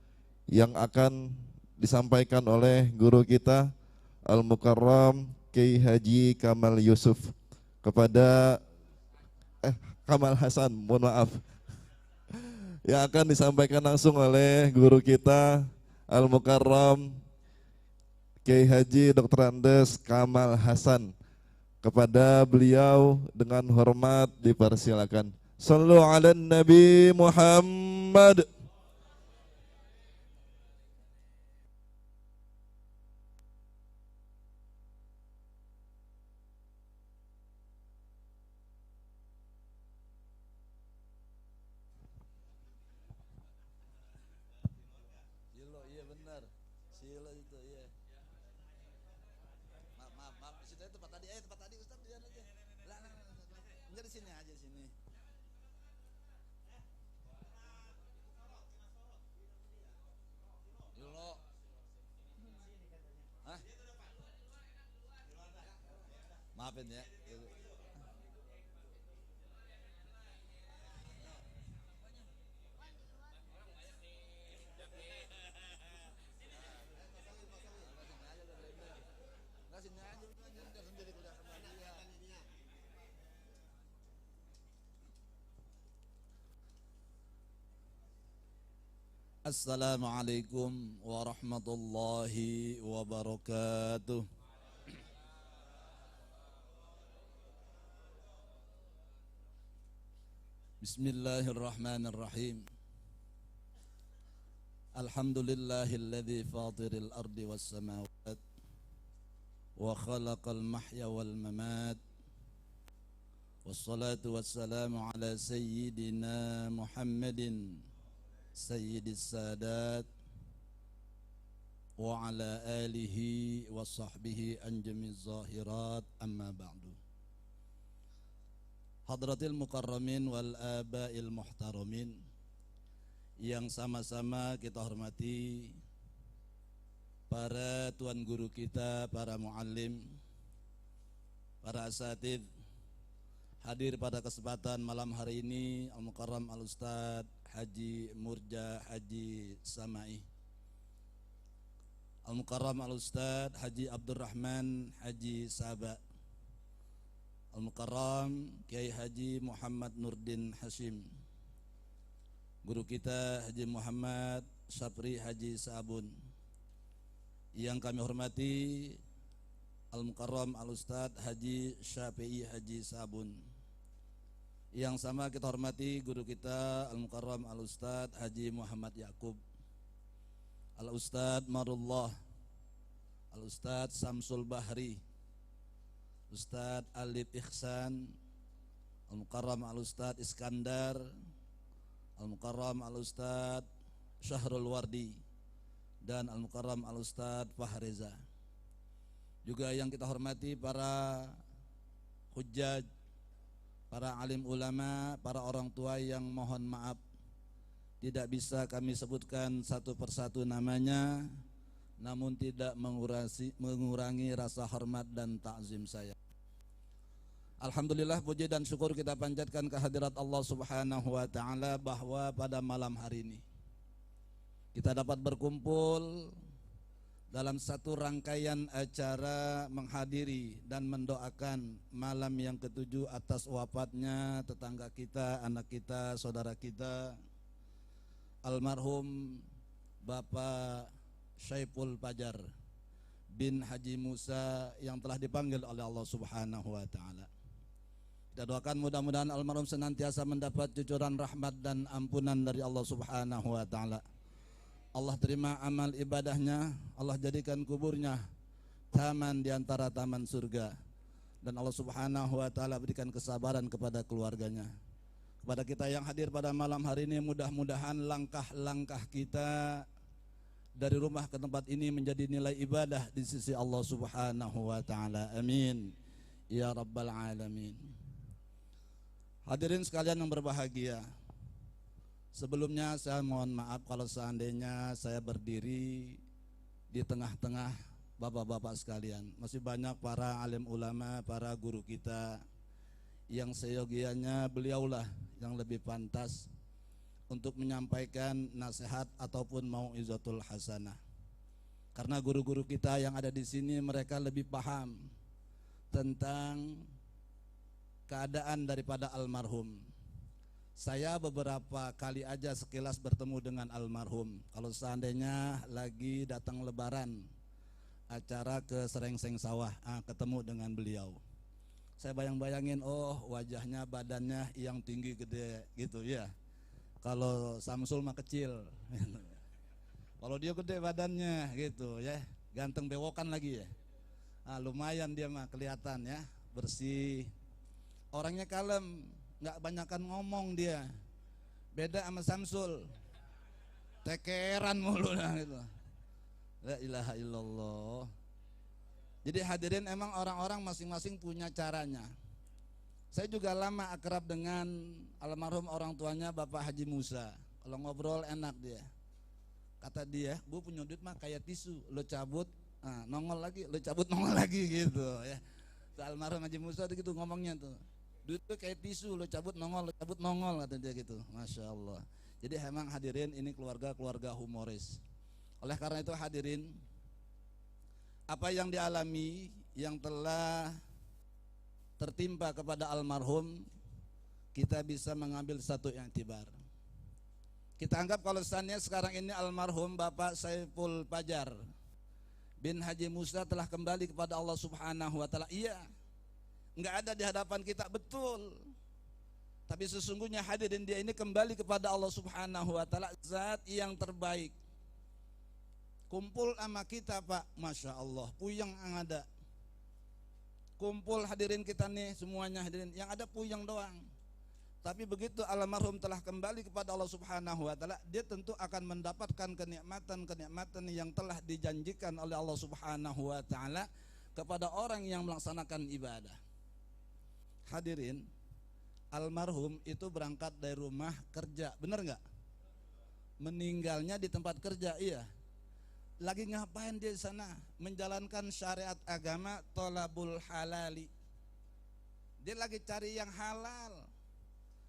yang akan disampaikan oleh guru kita Al-Mukarram Kiai Haji Kamal Yusuf kepada Kamal Hasan, mohon maaf, yang akan disampaikan langsung oleh guru kita Al-Mukarram Kiai Haji Dr. Andes Kamal Hasan. Kepada beliau dengan hormat dipersilakan. Sallu ala Nabi Muhammad. Silo, iya benar. Silo itu, iya. Maaf. Situ tempat tadi, Ustaz, lihat aja. Lah, enggak di sini aja sini. Silo. Hah? Maafin ya. Assalamualaikum warahmatullahi wabarakatuh. Bismillahirrahmanirrahim. Alhamdulillahilladzi fatiril ardi was samawat wa khalaqal mahya wal mamat. Wassalatu wassalamu ala sayyidina Muhammadin Sayyidis Sadat wa ala alihi wa sahbihi anjamiz zahirat, amma ba'du. Hadratil mukarramin wal abail muhtaramin yang sama-sama kita hormati, para tuan guru kita, para muallim, para asatidz, hadir pada kesempatan malam hari ini Al-Mukarram Al-Ustadz Haji Murja Haji Samai, Al-Mukarram Al-Ustadz Haji Abdurrahman Haji Saba, Al-Mukarram Kiai Haji Muhammad Nurdin Hashim, guru kita Haji Muhammad Sapri Haji Sabun, yang kami hormati Al-Mukarram Al-Ustadz Haji Syafi'i Haji Sabun, Yang sama kita hormati guru kita Al-Mukarram Al-Ustadz Haji Muhammad Yakub, Al-Ustadz Marullah, Al-Ustadz Samsul Bahri, Ustadz Alif Ihsan, Al-Mukarram Al-Ustadz Iskandar, Al-Mukarram Al-Ustadz Syahrul Wardi, dan Al-Mukarram Al-Ustadz Fahreza. Juga yang kita hormati para hujjaj, para alim ulama, para orang tua yang mohon maaf tidak bisa kami sebutkan satu persatu namanya, namun tidak mengurangi rasa hormat dan takzim saya. Alhamdulillah, puji dan syukur kita panjatkan kehadirat Allah Subhanahu wa taala bahwa pada malam hari ini kita dapat berkumpul dalam satu rangkaian acara menghadiri dan mendoakan malam yang ke-7 atas wafatnya tetangga kita, anak kita, saudara kita, almarhum Bapak Syaiful Fajar bin Haji Musa yang telah dipanggil oleh Allah Subhanahu wa taala. Kita doakan mudah-mudahan almarhum senantiasa mendapat cucuran rahmat dan ampunan dari Allah Subhanahu wa taala. Allah terima amal ibadahnya, Allah jadikan kuburnya taman di antara taman surga, dan Allah Subhanahu wa taala berikan kesabaran kepada keluarganya. Kepada kita yang hadir pada malam hari ini, mudah-mudahan langkah-langkah kita dari rumah ke tempat ini menjadi nilai ibadah di sisi Allah Subhanahu wa taala. Amin ya rabbal alamin. Hadirin sekalian yang berbahagia, sebelumnya saya mohon maaf kalau seandainya saya berdiri di tengah-tengah bapak-bapak sekalian. Masih banyak para alim ulama, para guru kita yang seyogianya beliaulah yang lebih pantas untuk menyampaikan nasihat ataupun mau'izatul hasanah. Karena guru-guru kita yang ada di sini mereka lebih paham tentang keadaan daripada almarhum. Saya beberapa kali aja sekilas bertemu dengan almarhum. Kalau seandainya lagi datang lebaran, acara ke Serengseng Sawah, ketemu dengan beliau. Saya bayang-bayangin, oh wajahnya, badannya yang tinggi gede gitu ya. Kalau Samsul mah kecil. Kalau dia gede badannya gitu ya, ganteng bewokan lagi ya. Lumayan dia mah kelihatan ya, bersih. Orangnya kalem, nggak banyakan ngomong dia. Beda sama Samsul, tekeran mulu lah gitu. La ilaha illallah. Jadi hadirin, emang orang-orang masing-masing punya caranya. Saya juga lama akrab dengan almarhum orang tuanya Bapak Haji Musa. Kalau ngobrol enak dia. Kata dia, "Bu punya duit mah kayak tisu, lo cabut, nongol lagi, lo cabut nongol lagi gitu ya." Almarhum Haji Musa itu gitu ngomongnya tuh. Duit itu kayak tisu, lo cabut nongol, kata dia gitu. Masya Allah. Jadi emang hadirin, ini keluarga humoris. Oleh karena itu hadirin, apa yang dialami, yang telah tertimpa kepada almarhum, kita bisa mengambil satu i'tibar. Kita anggap kalau seandainya sekarang ini almarhum Bapak Syaiful Fajar bin Haji Musa telah kembali kepada Allah Subhanahu wa taala. Iya, enggak ada di hadapan kita, betul. Tapi sesungguhnya hadirin, dia ini kembali kepada Allah Subhanahu wa taala, zat yang terbaik. Kumpul sama kita Pak, Masya Allah, puyeng yang ada. Kumpul hadirin kita nih semuanya hadirin, yang ada puyeng doang. Tapi begitu almarhum telah kembali kepada Allah Subhanahu wa taala, dia tentu akan mendapatkan kenikmatan yang telah dijanjikan oleh Allah Subhanahu wa taala kepada orang yang melaksanakan ibadah. Hadirin, almarhum itu berangkat dari rumah kerja, benar nggak? Meninggalnya di tempat kerja, iya. Lagi ngapain dia di sana? Menjalankan syariat agama, tolabul halali. Dia lagi cari yang halal,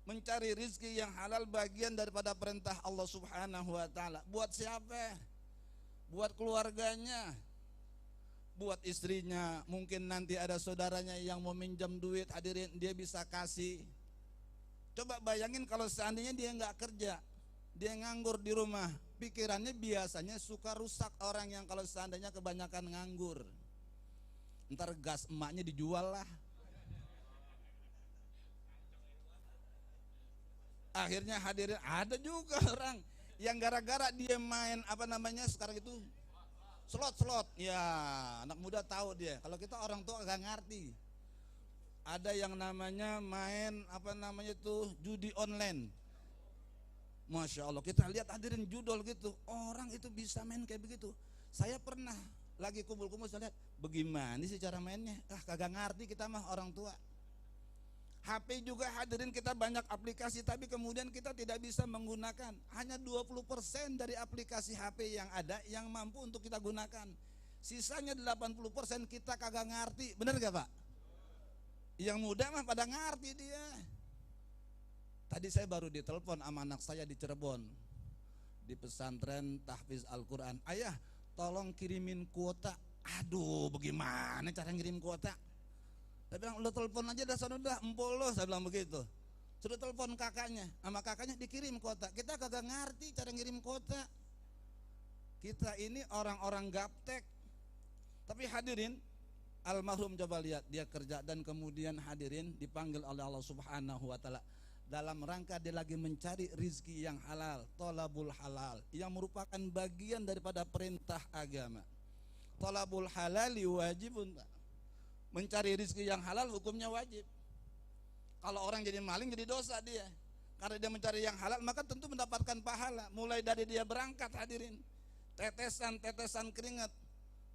mencari rizki yang halal, bagian daripada perintah Allah Subhanahu wa taala. Buat siapa? Buat keluarganya, buat istrinya. Mungkin nanti ada saudaranya yang mau minjam duit, hadirin, dia bisa kasih. Coba bayangin kalau seandainya dia nggak kerja, dia nganggur di rumah. Pikirannya biasanya suka rusak orang yang kalau seandainya kebanyakan nganggur. Ntar gas emaknya dijual lah. akhirnya hadirin ada juga orang yang gara-gara dia main apa namanya sekarang itu slot. Ya, anak muda tahu dia. Kalau kita orang tua agak ngerti. Ada yang namanya main apa namanya itu judi online. Masya Allah, kita lihat hadirin judul gitu, orang itu bisa main kayak begitu. Saya pernah lagi kumpul-kumpul, saya lihat bagaimana sih cara mainnya. Kagak ngerti kita mah orang tua. HP juga hadirin kita banyak aplikasi, tapi kemudian kita tidak bisa menggunakan. Hanya 20% dari aplikasi HP yang ada yang mampu untuk kita gunakan. Sisanya 80% kita kagak ngerti. Bener gak Pak? Yang muda mah pada ngerti dia. Tadi saya baru ditelepon sama anak saya di Cirebon, di pesantren tahfiz Al-Quran. Ayah, tolong kirimin kuota. Aduh, bagaimana cara ngirim kuota? Saya bilang, lo telepon aja dah sana dah, empol lo, saya bilang begitu. Sudah telepon kakaknya, sama kakaknya dikirim kuota. Kita kagak ngerti cara ngirim kuota. Kita ini orang-orang gaptek. Tapi hadirin, almarhum coba lihat, dia kerja dan kemudian hadirin dipanggil oleh Allah Subhanahu wa taala dalam rangka dia lagi mencari rizki yang halal, tolabul halal, yang merupakan bagian daripada perintah agama. Tolabul halali wajibun. Mencari rizki yang halal hukumnya wajib. Kalau orang jadi maling jadi dosa dia. Karena dia mencari yang halal maka tentu mendapatkan pahala. Mulai dari dia berangkat hadirin, tetesan-tetesan keringat.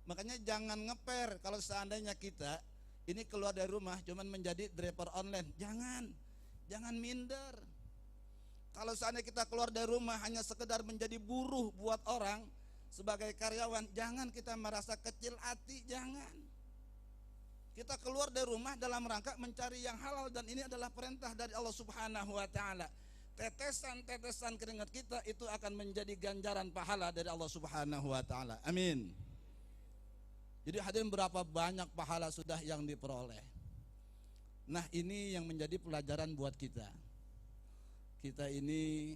Makanya jangan ngeper kalau seandainya kita ini keluar dari rumah cuman menjadi driver online. Jangan minder. Kalau seandainya kita keluar dari rumah hanya sekedar menjadi buruh buat orang sebagai karyawan, jangan kita merasa kecil hati, jangan. Kita keluar dari rumah dalam rangka mencari yang halal dan ini adalah perintah dari Allah Subhanahu wa taala. Tetesan-tetesan keringat kita itu akan menjadi ganjaran pahala dari Allah Subhanahu wa taala. Amin. Jadi hadirin, berapa banyak pahala sudah yang diperoleh. Nah, ini yang menjadi pelajaran buat kita. Kita ini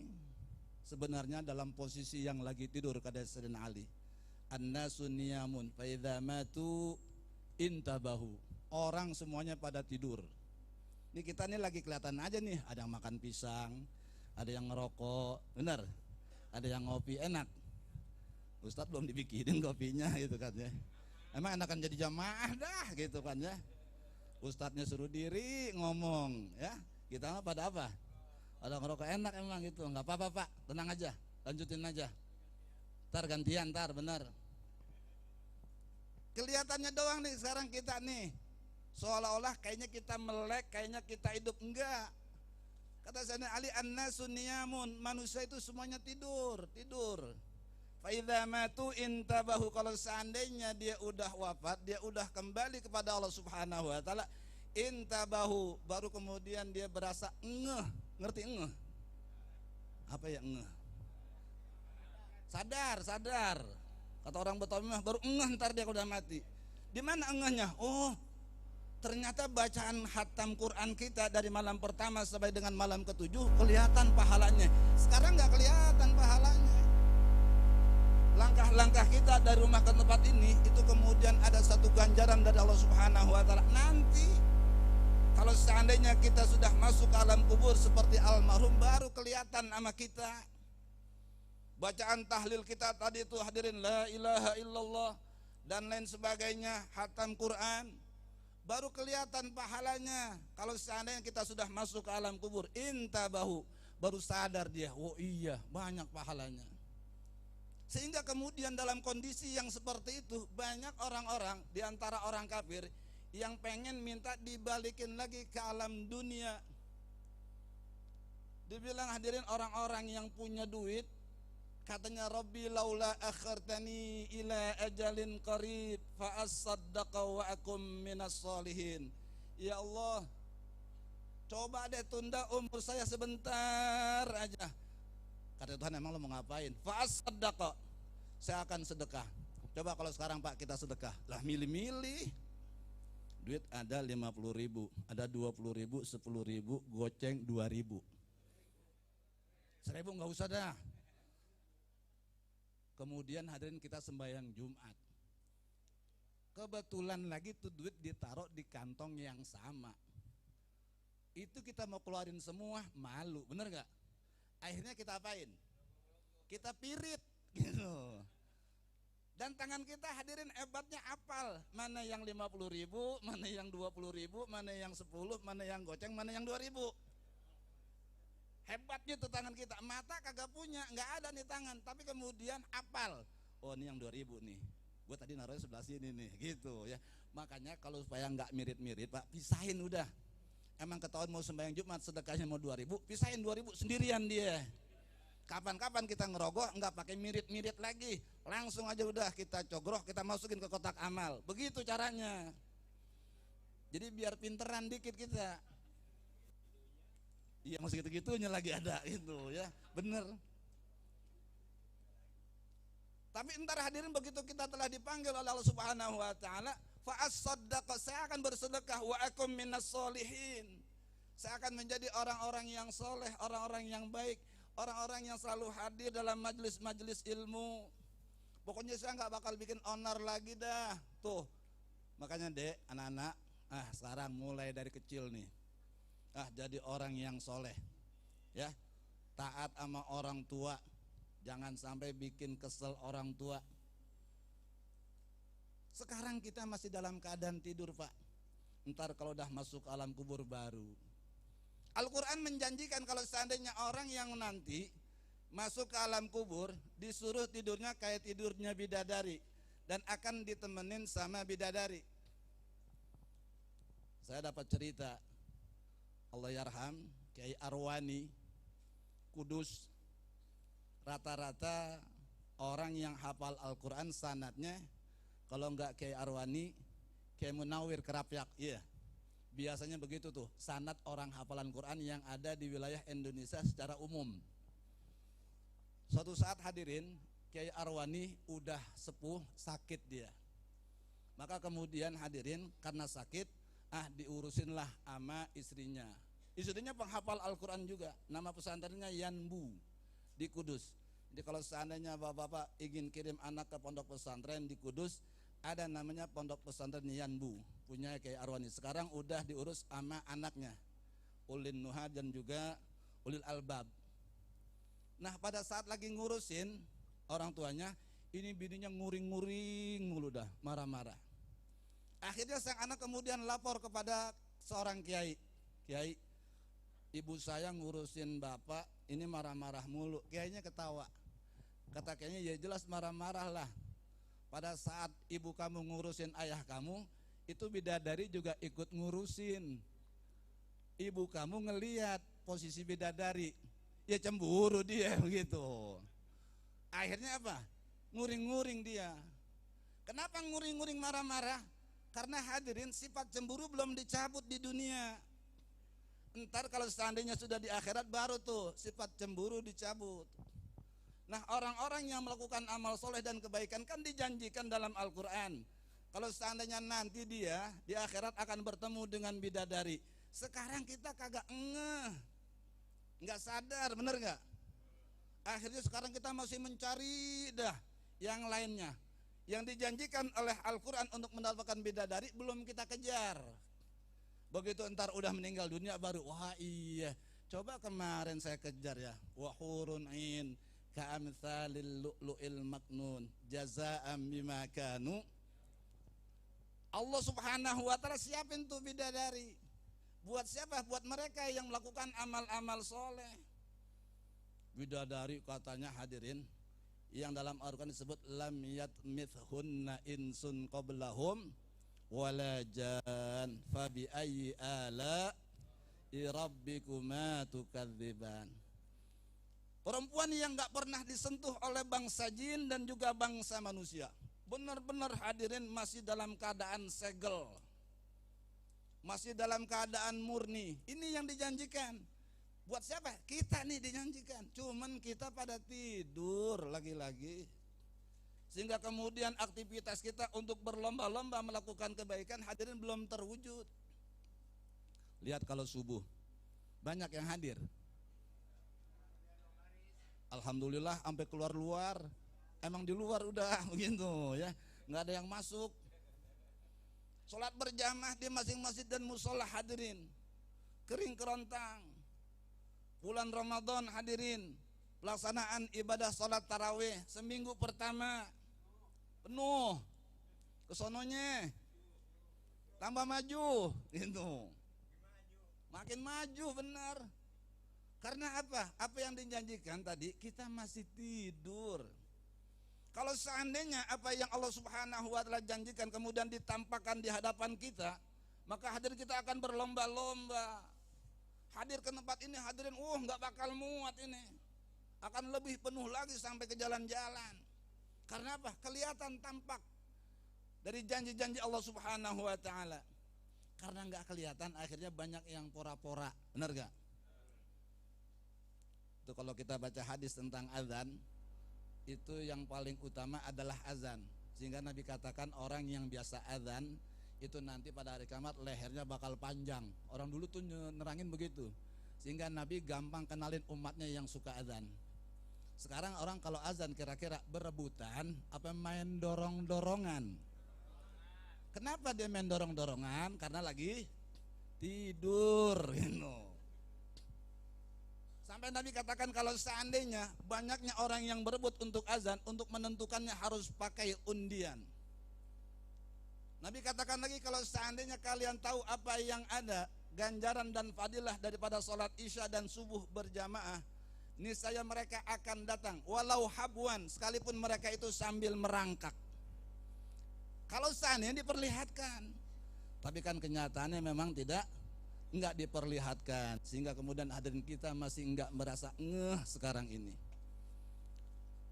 sebenarnya dalam posisi yang lagi tidur, kata Sayyidina Ali. An-nasu niyamun fa idza matu intabahu. Orang semuanya pada tidur. Ini kita nih lagi kelihatan aja nih, ada yang makan pisang, ada yang ngerokok, benar? Ada yang ngopi enak. Ustadz belum dibikinin kopinya gitu kan ya. Emang enakan jadi jamaah dah gitu kan ya. Ustadznya suruh diri ngomong ya. Kita mah pada apa? Ada ngerokok enak emang gitu. Enggak apa-apa Pak, tenang aja, lanjutin aja. Ntar gantian, ntar benar. Kelihatannya doang nih sekarang kita nih, seolah-olah kayaknya kita melek, kayaknya kita hidup. Enggak. Kata Sayyidina Ali, an-nasu niyamun, manusia itu semuanya tidur. Fa idza matu intabahu, kalau seandainya dia udah wafat, dia udah kembali kepada Allah Subhanahu wa taala, intabahu, baru kemudian dia berasa ngeh. Ngerti ngeh? Apa ya ngeh? Sadar. Kata orang Betawi mah baru ngeh ntar dia udah mati. Di mana ngehnya? Oh, ternyata bacaan khatam Quran kita dari malam pertama sampai dengan malam ke-7 kelihatan pahalanya. Sekarang nggak kelihatan pahalanya. Langkah-langkah kita dari rumah ke tempat ini itu kemudian ada satu ganjaran dari Allah Subhanahu wa taala. Nanti kalau seandainya kita sudah masuk ke alam kubur seperti almarhum, baru kelihatan sama kita. Bacaan tahlil kita tadi itu hadirin, la ilaha illallah dan lain sebagainya, khatam Quran, baru kelihatan pahalanya. Kalau seandainya kita sudah masuk ke alam kubur, intabahu, baru sadar dia, oh iya banyak pahalanya. Sehingga kemudian dalam kondisi yang seperti itu, banyak orang-orang di antara orang kafir yang pengen minta dibalikin lagi ke alam dunia. Dibilang hadirin, orang-orang yang punya duit katanya, Rabbi laula akhartani ila ajalin qarib fa asaddaqa wa akum minas solihin. Ya Allah, coba deh tunda umur saya sebentar aja. Kata Tuhan, emang lo mau ngapain? Fa asaddaqa, saya akan sedekah. Coba kalau sekarang Pak kita sedekah, lah milih-milih. Duit ada 50.000, ada 20.000, 10.000, goceng 2.000. 1.000 nggak usah dah. Kemudian hadirin kita sembahyang Jumat. Kebetulan lagi tuh duit ditaruh di kantong yang sama. Itu kita mau keluarin semua, malu, bener gak? Akhirnya kita apain? Kita pirit gitu. Dan tangan kita hadirin hebatnya apal. Mana yang 50.000, mana yang 20.000, mana yang 10, mana yang goceng, mana yang 2.000. Hebatnya tuh tangan kita. Mata kagak punya, nggak ada nih tangan. Tapi kemudian apal. Oh ini yang 2.000 nih. Gue tadi naruhnya sebelah sini nih, gitu ya. Makanya kalau supaya nggak mirip-mirip, Pak, pisahin udah. Emang ketahuan mau sembahyang Jumat sedekahnya mau 2.000, pisahin 2.000 sendirian dia. Kapan-kapan kita ngerogoh nggak pakai mirip-mirip lagi, langsung aja udah kita cogroh, kita masukin ke kotak amal. Begitu caranya. Jadi biar pinteran dikit kita. Iya masih gitu-gitunya lagi ada itu ya, bener. Tapi entar hadirin begitu kita telah dipanggil oleh Allah Subhanahu Wa Taala, fa'as-saddaqa, saya akan bersedekah, wa akum minas solihin. Saya akan menjadi orang-orang yang soleh, orang-orang yang baik. Orang-orang yang selalu hadir dalam majelis-majelis ilmu. Pokoknya saya nggak bakal bikin onar lagi dah. Tuh, makanya dek, anak-anak, sekarang mulai dari kecil nih, jadi orang yang soleh, ya, taat sama orang tua, jangan sampai bikin kesel orang tua. Sekarang kita masih dalam keadaan tidur, Pak. Ntar kalau udah masuk alam kubur baru. Al-Quran menjanjikan kalau seandainya orang yang nanti masuk ke alam kubur disuruh tidurnya kayak tidurnya bidadari dan akan ditemenin sama bidadari. Saya dapat cerita, Allah yarham, Kiai Arwani Kudus, rata-rata orang yang hafal Al-Quran sanadnya, kalau enggak Kiai Arwani, Kiai Munawir Kerapyak, iya. Biasanya begitu tuh, sanad orang hafalan Quran yang ada di wilayah Indonesia secara umum. Suatu saat hadirin, Kiai Arwani udah sepuh, sakit dia. Maka kemudian hadirin karena sakit, diurusinlah sama istrinya. Istrinya penghafal Al-Quran juga, nama pesantrennya Yanbu di Kudus. Jadi kalau seandainya bapak-bapak ingin kirim anak ke pondok pesantren di Kudus, ada namanya pondok pesantren Yanbu, punya Kiai Arwani. Sekarang udah diurus sama anaknya Ulin Nuha dan juga Ulil Albab. Nah pada saat lagi ngurusin orang tuanya, ini bininya nguring-nguring mulu dah, marah-marah. Akhirnya sang anak kemudian lapor kepada seorang kiai, Kiai, ibu saya ngurusin bapak, ini marah-marah mulu. Kiainya ketawa, kata kiainya, ya jelas marah-marah lah. Pada saat ibu kamu ngurusin ayah kamu, itu bidadari juga ikut ngurusin. Ibu kamu ngeliat posisi bidadari, ya cemburu dia begitu. Akhirnya apa? Nguring-nguring dia. Kenapa nguring-nguring marah-marah? Karena hadirin sifat cemburu belum dicabut di dunia. Ntar kalau seandainya sudah di akhirat baru tuh sifat cemburu dicabut. Nah orang-orang yang melakukan amal soleh dan kebaikan kan dijanjikan dalam Al-Quran. Kalau seandainya nanti dia di akhirat akan bertemu dengan bidadari. Sekarang kita kagak nggak sadar, bener nggak? Akhirnya sekarang kita masih mencari dah yang lainnya. Yang dijanjikan oleh Al-Quran untuk mendapatkan bidadari belum kita kejar. Begitu entar udah meninggal dunia baru, wah iya, coba kemarin saya kejar ya, wahurun ain ka'amthalil lu'lu'il maknun jazaa'an bima kanu. Allah Subhanahu wa taala siapin tuh bidadari. Buat siapa? Buat mereka yang melakukan amal-amal soleh. Bidadari katanya hadirin yang dalam Al-Quran disebut lam yatmithunna insun qablahum wala jan fabi ayyi ala rabbikuma tukadziban. Perempuan yang gak pernah disentuh oleh bangsa jin dan juga bangsa manusia, benar-benar hadirin masih dalam keadaan segel, masih dalam keadaan murni. Ini yang dijanjikan. Buat siapa? Kita nih dijanjikan. Cuman kita pada tidur lagi-lagi. Sehingga kemudian aktivitas kita untuk berlomba-lomba melakukan kebaikan hadirin belum terwujud. Lihat kalau subuh banyak yang hadir, alhamdulillah sampai keluar-luar. Emang di luar udah begitu ya, nggak ada yang masuk. Sholat berjamaah di masing-masing dan musola hadirin kering kerontang. bulan Ramadan hadirin, pelaksanaan ibadah sholat tarawih seminggu pertama penuh, kesononya tambah maju, gitu. Makin maju benar. Karena apa? Apa yang dijanjikan tadi kita masih tidur. Kalau seandainya apa yang Allah Subhanahu wa taala janjikan kemudian ditampakkan di hadapan kita, maka hadir kita akan berlomba-lomba. Hadir ke tempat ini, hadirin, nggak bakal muat ini. Akan lebih penuh lagi sampai ke jalan-jalan. Karena apa? Kelihatan tampak dari janji-janji Allah Subhanahu wa taala. Karena nggak kelihatan, akhirnya banyak yang pora-pora. Benar gak? Itu kalau kita baca hadis tentang azan, itu yang paling utama adalah azan. Sehingga Nabi katakan orang yang biasa azan itu nanti pada hari kiamat lehernya bakal panjang. Orang dulu tuh nerangin begitu. Sehingga Nabi gampang kenalin umatnya yang suka azan. Sekarang orang kalau azan kira-kira berebutan apa main dorong-dorongan? Kenapa dia main dorong-dorongan? Karena lagi tidur, gitu. Sampai Nabi katakan kalau seandainya banyaknya orang yang berebut untuk azan, untuk menentukannya harus pakai undian. Nabi katakan lagi kalau seandainya kalian tahu apa yang ada ganjaran dan fadilah daripada sholat isya dan subuh berjamaah, niscaya mereka akan datang walau habwan, sekalipun mereka itu sambil merangkak. Kalau seandainya diperlihatkan, tapi kan kenyataannya memang enggak diperlihatkan, sehingga kemudian hadirin kita masih enggak merasa ngeh sekarang ini.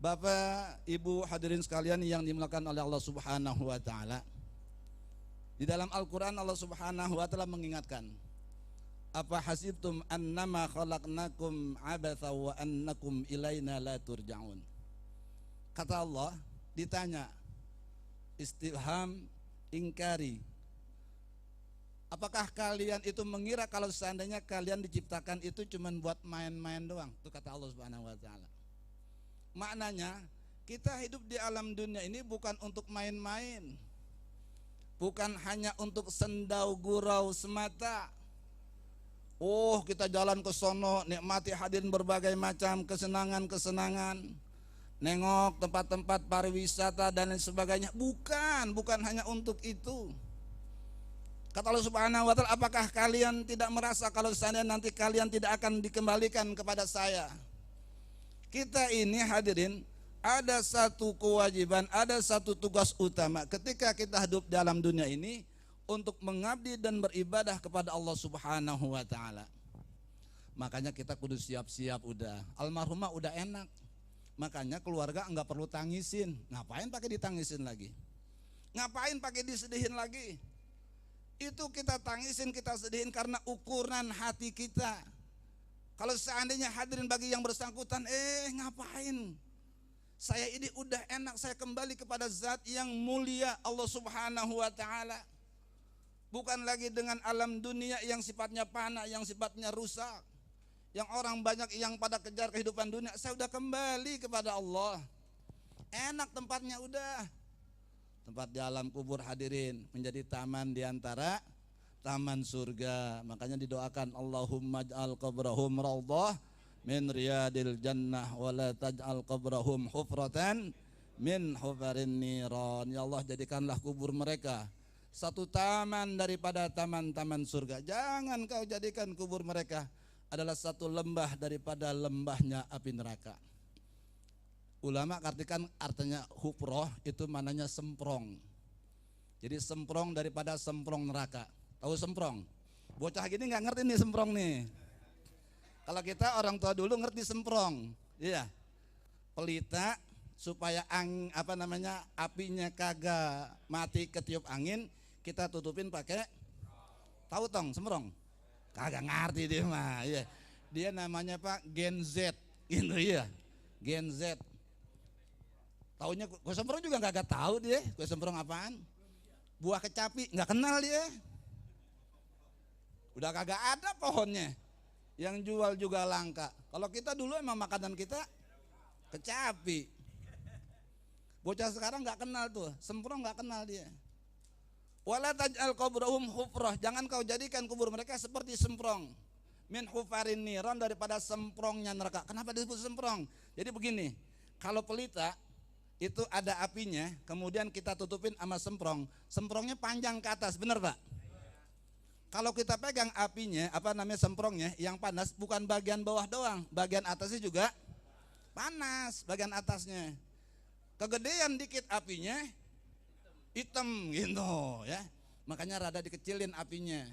Bapak, Ibu hadirin sekalian yang dimuliakan oleh Allah Subhanahu wa taala, di dalam Al-Qur'an Allah Subhanahu wa taala mengingatkan, apa hasibtum annama khalaqnakum abatha wa annakum ilaina la turja'un. Kata Allah, ditanya, istifham ingkari, apakah kalian itu mengira kalau seandainya kalian diciptakan itu cuma buat main-main doang? Itu kata Allah Subhanahu wa taala. Maknanya kita hidup di alam dunia ini bukan untuk main-main, bukan hanya untuk sendau gurau semata. Kita jalan ke sono nikmati hadirin berbagai macam kesenangan-kesenangan, nengok tempat-tempat pariwisata dan lain sebagainya. Bukan hanya untuk itu. Kata Allah Subhanahu wa taala, apakah kalian tidak merasa kalau seandainya nanti kalian tidak akan dikembalikan kepada saya? Kita ini hadirin ada satu kewajiban, ada satu tugas utama ketika kita hidup dalam dunia ini untuk mengabdi dan beribadah kepada Allah Subhanahu wa taala. Makanya kita kudu siap-siap udah. Almarhumah udah enak. Makanya keluarga enggak perlu tangisin. Ngapain pakai ditangisin lagi? Ngapain pakai disedihin lagi? Itu kita tangisin, kita sedihin karena ukuran hati kita. Kalau seandainya hadirin bagi yang bersangkutan, ngapain? Saya ini udah enak, saya kembali kepada zat yang mulia Allah Subhanahu wa taala. Bukan lagi dengan alam dunia yang sifatnya fana, yang sifatnya rusak. Yang orang banyak yang pada kejar kehidupan dunia, saya udah kembali kepada Allah. Enak tempatnya udah. Tempat di alam kubur hadirin menjadi taman diantara taman surga. Makanya didoakan Allahumma ij'al qabrahum raudhah min riyadil jannah wa la taj'al qabrahum hufratan min hufarin niran. Ya Allah, jadikanlah kubur mereka satu taman daripada taman-taman surga. Jangan kau jadikan kubur mereka adalah satu lembah daripada lembahnya api neraka. Ulama artinya hufroh itu mananya semprong. Jadi semprong daripada semprong neraka. Tahu semprong? Bocah gini nggak ngerti nih semprong nih. Kalau kita orang tua dulu ngerti semprong, iya. Pelita supaya apinya kagak mati ketiup angin, kita tutupin pakai tahu tong semprong. Kagak ngerti dia mah, iya. Dia namanya Pak Gen Z, gitu ya. Gen Z. Taunya kue semprong juga kagak tahu dia, kue semprong apaan? Buah kecapi nggak kenal dia. Udah kagak ada pohonnya. Yang jual juga langka. Kalau kita dulu emang makanan kita kecapi. Bocah sekarang nggak kenal tuh, semprong nggak kenal dia. Wala taj'al qabrahum hufrah, jangan kau jadikan kubur mereka seperti semprong. min hufarin niron, daripada semprongnya neraka. Kenapa disebut semprong? Jadi begini, kalau pelita itu ada apinya, kemudian kita tutupin sama semprong. Semprongnya panjang ke atas, benar Pak? Kalau kita pegang apinya, semprongnya yang panas bukan bagian bawah doang, bagian atasnya juga panas, bagian atasnya. Kegedean dikit apinya, hitam gitu ya. Makanya rada dikecilin apinya.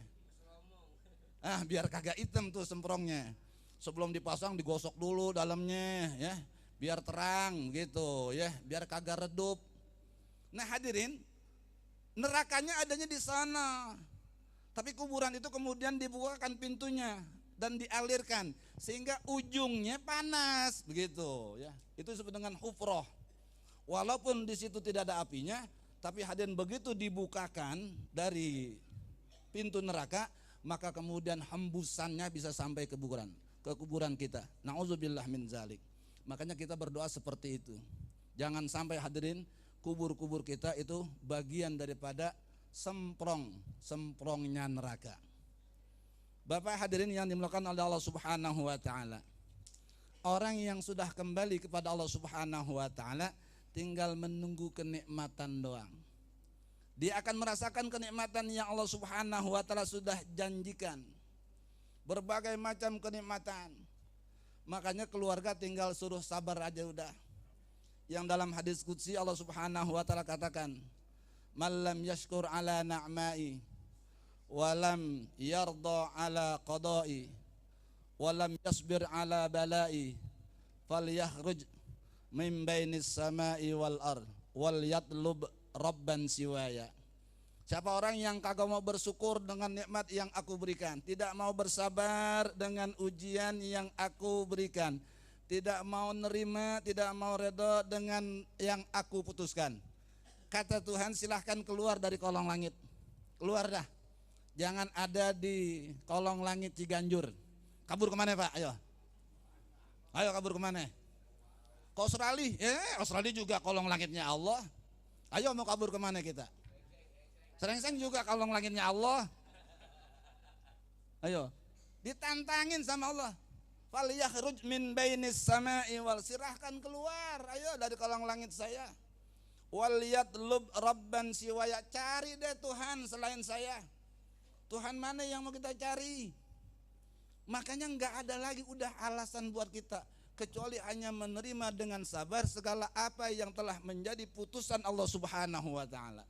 Biar kagak hitam tuh semprongnya. Sebelum dipasang digosok dulu dalamnya ya, biar terang gitu ya, biar kagak redup. Nah hadirin, nerakanya adanya di sana. Tapi kuburan itu kemudian dibukakan pintunya dan dialirkan sehingga ujungnya panas begitu ya. Itu disebut dengan hufroh. Walaupun di situ tidak ada apinya, tapi hadirin begitu dibukakan dari pintu neraka, maka kemudian hembusannya bisa sampai ke kuburan kita. Nauzubillah min zalik. Makanya kita berdoa seperti itu. Jangan sampai hadirin kubur-kubur kita itu bagian daripada semprongnya neraka. Bapak hadirin yang dimuliakan oleh Allah Subhanahu wa taala. Orang yang sudah kembali kepada Allah Subhanahu wa taala tinggal menunggu kenikmatan doang. Dia akan merasakan kenikmatan yang Allah Subhanahu wa taala sudah janjikan. Berbagai macam kenikmatan. Makanya keluarga tinggal suruh sabar aja udah. Yang dalam hadis qudsi Allah Subhanahu wa taala katakan, "Man yashkur ala na'mai wa lam yarda ala qada'i wa lam yasbir ala bala'i falyakhruj min bainis sama'i wal ard wal yatlub rabban siwaya." Siapa orang yang kagak mau bersyukur dengan nikmat yang aku berikan, tidak mau bersabar dengan ujian yang aku berikan, tidak mau nerima, tidak mau redha dengan yang aku putuskan, kata Tuhan, silahkan keluar dari kolong langit. Keluar dah. Jangan ada di kolong langit Ciganjur. Kabur kemana Pak? Ayo kabur kemana? Ke Australia? Australia juga kolong langitnya Allah. Ayo mau kabur kemana kita? Serengseng juga kolong langitnya Allah. Ayo. Ditantangin sama Allah. Falyakhruj min bainis sama'i wal, silahkan keluar. Ayo dari kolong langit saya. Wal yatlub rabban siwaya, cari deh Tuhan selain saya. Tuhan mana yang mau kita cari? Makanya enggak ada lagi udah alasan buat kita kecuali hanya menerima dengan sabar segala apa yang telah menjadi putusan Allah Subhanahu wa taala.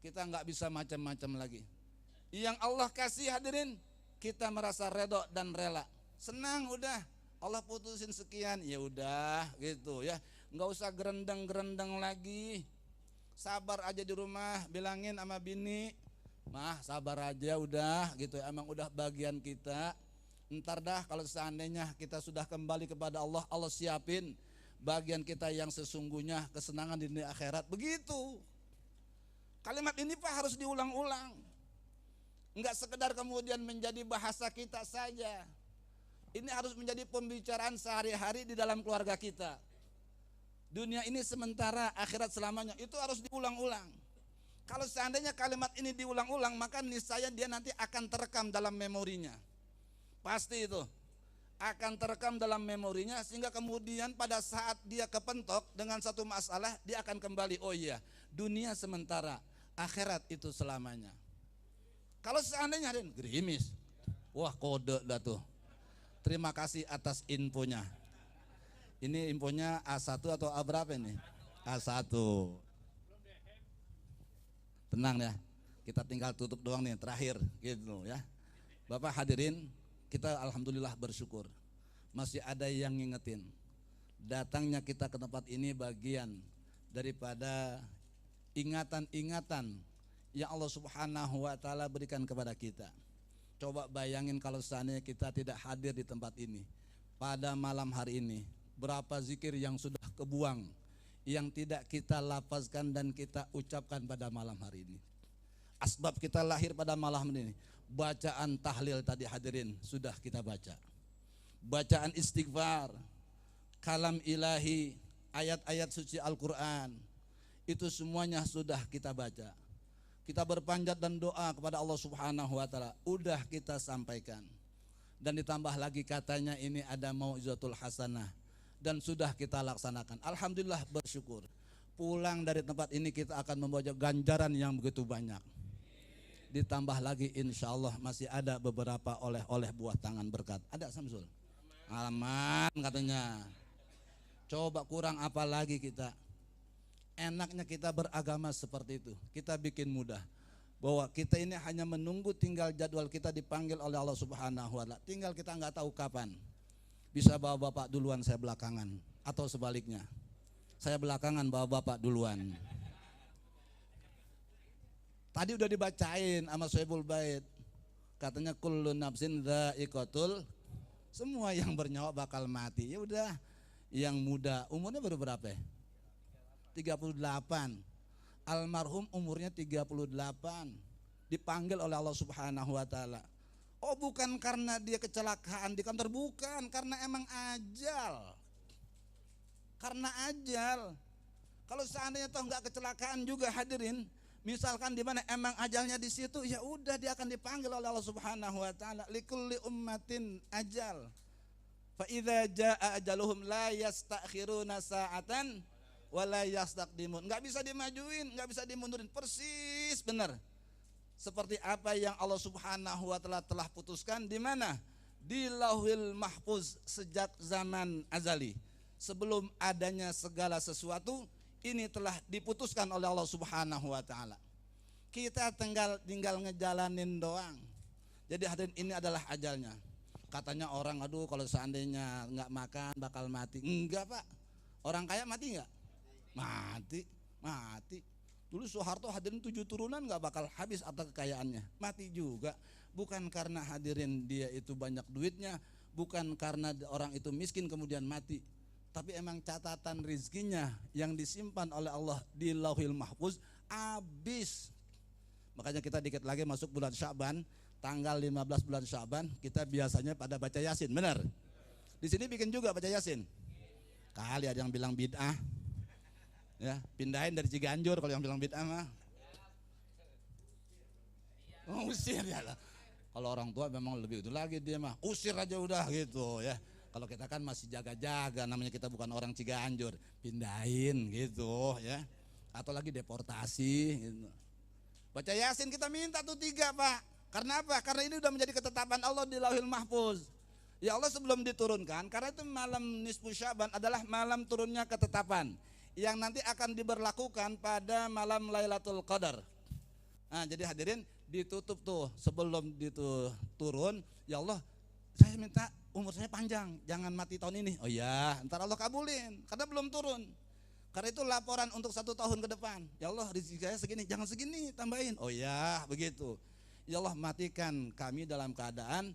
Kita enggak bisa macam-macam lagi. Yang Allah kasih hadirin, kita merasa redha dan rela. Senang udah, Allah putusin sekian, ya udah gitu ya. Enggak usah gerendeng-gerendeng lagi. Sabar aja di rumah, bilangin sama bini, "Mah, sabar aja udah gitu ya, emang udah bagian kita. Ntar dah kalau seandainya kita sudah kembali kepada Allah, Allah siapin bagian kita yang sesungguhnya, kesenangan di dunia akhirat." Begitu. Kalimat ini Pak harus diulang-ulang. Enggak sekedar kemudian menjadi bahasa kita saja. Ini harus menjadi pembicaraan sehari-hari di dalam keluarga kita. Dunia ini sementara, akhirat selamanya. Itu harus diulang-ulang. Kalau seandainya kalimat ini diulang-ulang, maka niscaya dia nanti akan terekam dalam memorinya. Pasti itu akan terekam dalam memorinya, sehingga kemudian pada saat dia kepentok dengan satu masalah, dia akan kembali, oh iya, dunia sementara, akhirat itu selamanya. Kalau seandainya ada gerimis, wah kode dah tuh. Terima kasih atas infonya. Ini infonya A1 atau A berapa ini? A1. Tenang ya, kita tinggal tutup doang nih, terakhir gitu ya. Bapak hadirin, kita alhamdulillah bersyukur masih ada yang ngingetin. Datangnya kita ke tempat ini bagian daripada ingatan-ingatan yang Allah Subhanahu wa taala berikan kepada kita. Coba bayangin kalau seandainya kita tidak hadir di tempat ini pada malam hari ini, berapa zikir yang sudah kebuang, yang tidak kita lafazkan dan kita ucapkan pada malam hari ini. Asbab kita lahir pada malam ini, bacaan tahlil tadi hadirin sudah kita baca, bacaan istighfar, kalam ilahi, ayat-ayat suci Al-Quran, itu semuanya sudah kita baca. kita berpanjat dan doa kepada Allah Subhanahu wa taala, udah kita sampaikan. Dan ditambah lagi katanya ini ada mau'izatul hasanah dan sudah kita laksanakan. Alhamdulillah, bersyukur. Pulang dari tempat ini kita akan membawa ganjaran yang begitu banyak. Ditambah lagi insya Allah masih ada beberapa oleh-oleh buah tangan berkat. Ada Samsul? Aman katanya. Coba kurang apa lagi kita? Enaknya kita beragama seperti itu. Kita bikin mudah. Bahwa kita ini hanya menunggu tinggal jadwal kita dipanggil oleh Allah Subhanahu wa taala. Tinggal kita nggak tahu kapan. Bisa bawa bapak duluan, saya belakangan. Atau sebaliknya. Saya belakangan bawa bapak duluan. Tadi udah dibacain sama Soebul Bait. Katanya kullu nafsin dha'iqatul, semua yang bernyawa bakal mati. Ya udah, yang muda umurnya baru berapa ya? 38. Almarhum umurnya 38. Dipanggil oleh Allah Subhanahu wa taala. Oh, bukan karena dia kecelakaan di kantor, bukan, karena emang ajal. Karena ajal. Kalau seandainya toh nggak kecelakaan juga hadirin, misalkan di mana emang ajalnya di situ, ya udah dia akan dipanggil oleh Allah Subhanahu wa taala. Likulli ummatin ajal. Fa idza jaa ajaluhum la yastakhiruna sa'atan wala yastaqdimun. Enggak bisa dimajuin, enggak bisa dimundurin, persis benar. Seperti apa yang Allah Subhanahu wa taala telah putuskan di mana? Di Lauhil Mahfuz sejak zaman azali. Sebelum adanya segala sesuatu, ini telah diputuskan oleh Allah Subhanahu wa taala. Kita tinggal ngejalanin doang. Jadi hadirin, ini adalah ajalnya. Katanya orang, aduh kalau seandainya enggak makan bakal mati. Enggak, Pak. Orang kaya mati enggak? Mati. Dulu Soeharto hadirin 7 turunan gak bakal habis harta kekayaannya, mati juga. Bukan karena hadirin dia itu banyak duitnya, bukan karena orang itu miskin kemudian mati, tapi emang catatan rizkinya yang disimpan oleh Allah di Lauhil Mahfuz habis. Makanya kita dikit lagi masuk bulan Sya'ban, tanggal 15 bulan Sya'ban kita biasanya pada baca Yasin, benar? Di sini bikin juga baca Yasin. Kali ada yang bilang bid'ah. Ya, pindahin dari Ciganjur kalau yang bilang bid'ah mah. Oh, usir ya lah. Kalau orang tua memang lebih itu lagi dia mah, usir aja udah gitu ya. Kalau kita kan masih jaga-jaga, namanya kita bukan orang Ciganjur, pindahin gitu ya. Atau lagi deportasi gitu. Baca Yasin kita minta tuh 3, Pak. Karena apa? Karena ini udah menjadi ketetapan Allah di Lauhil Mahfuz. Ya Allah sebelum diturunkan, karena itu malam nisfu Sya'ban adalah malam turunnya ketetapan yang nanti akan diberlakukan pada malam Lailatul Qadar. Nah, jadi hadirin ditutup tuh sebelum turun, ya Allah saya minta umur saya panjang, jangan mati tahun ini. Oh ya, ntar Allah kabulin karena belum turun. Karena itu laporan untuk 1 tahun ke depan. Ya Allah rezeki saya segini, jangan segini, tambahin. Oh ya, begitu. Ya Allah matikan kami dalam keadaan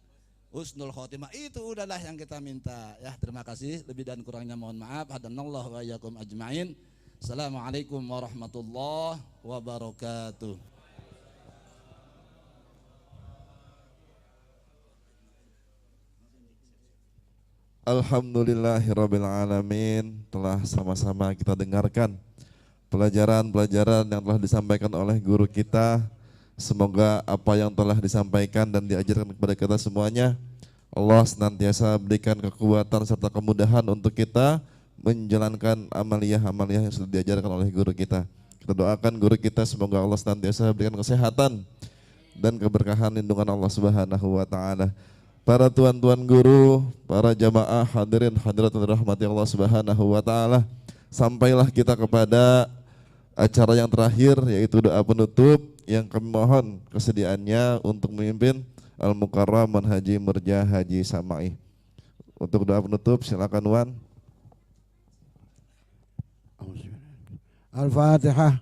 husnul khotimah. Itu udahlah yang kita minta ya. Terima kasih, lebih dan kurangnya mohon maaf. Hadanallahu wa iyyakum ajmain. Assalamualaikum warahmatullahi wabarakatuh. Alhamdulillahirabbil alamin. Telah sama-sama kita dengarkan pelajaran-pelajaran yang telah disampaikan oleh guru kita. Semoga apa yang telah disampaikan dan diajarkan kepada kita semuanya, Allah senantiasa berikan kekuatan serta kemudahan untuk kita menjalankan amaliyah-amaliyah yang sudah diajarkan oleh guru kita. Kita doakan guru kita semoga Allah senantiasa berikan kesehatan dan keberkahan lindungan Allah Subhanahu wa taala. Para tuan-tuan guru, para jamaah hadirin hadirat yang dirahmati Allah Subhanahu wa taala, sampailah kita kepada acara yang terakhir yaitu doa penutup yang kami mohon kesediaannya untuk memimpin Al-Mukarram Haji Murja Haji Sama'i. Untuk doa penutup silakan Wan. Al-Fatihah.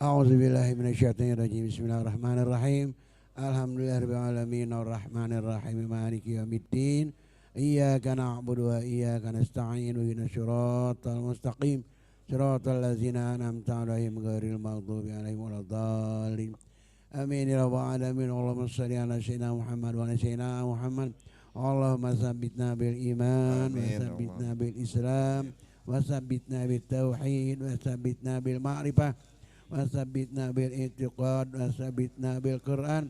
A'udzubillahi minasyaitonirrajim. Bismillahirrahmanirrahim. Alhamdulillahirabbil alamin arrahmanir rahim maliki yaumiddin. Iyyaka na'budu wa iyyaka nasta'in ihdinas siratal mustaqim. Siratal ladzina an'amta 'alaihim ghairil maghdubi 'alaihim waladdallin. Amin ya rabbal alamin. Allahumma shalli ala sayyidina Muhammad wa ala sayyidina Muhammad. Allahumma tsabbitna bil iman wa tsabbitna bil islam wa tsabbitna bit tauhid wa tsabbitna bil ma'rifah وثبتنا بالاعتقاد وثبتنا بالقرآن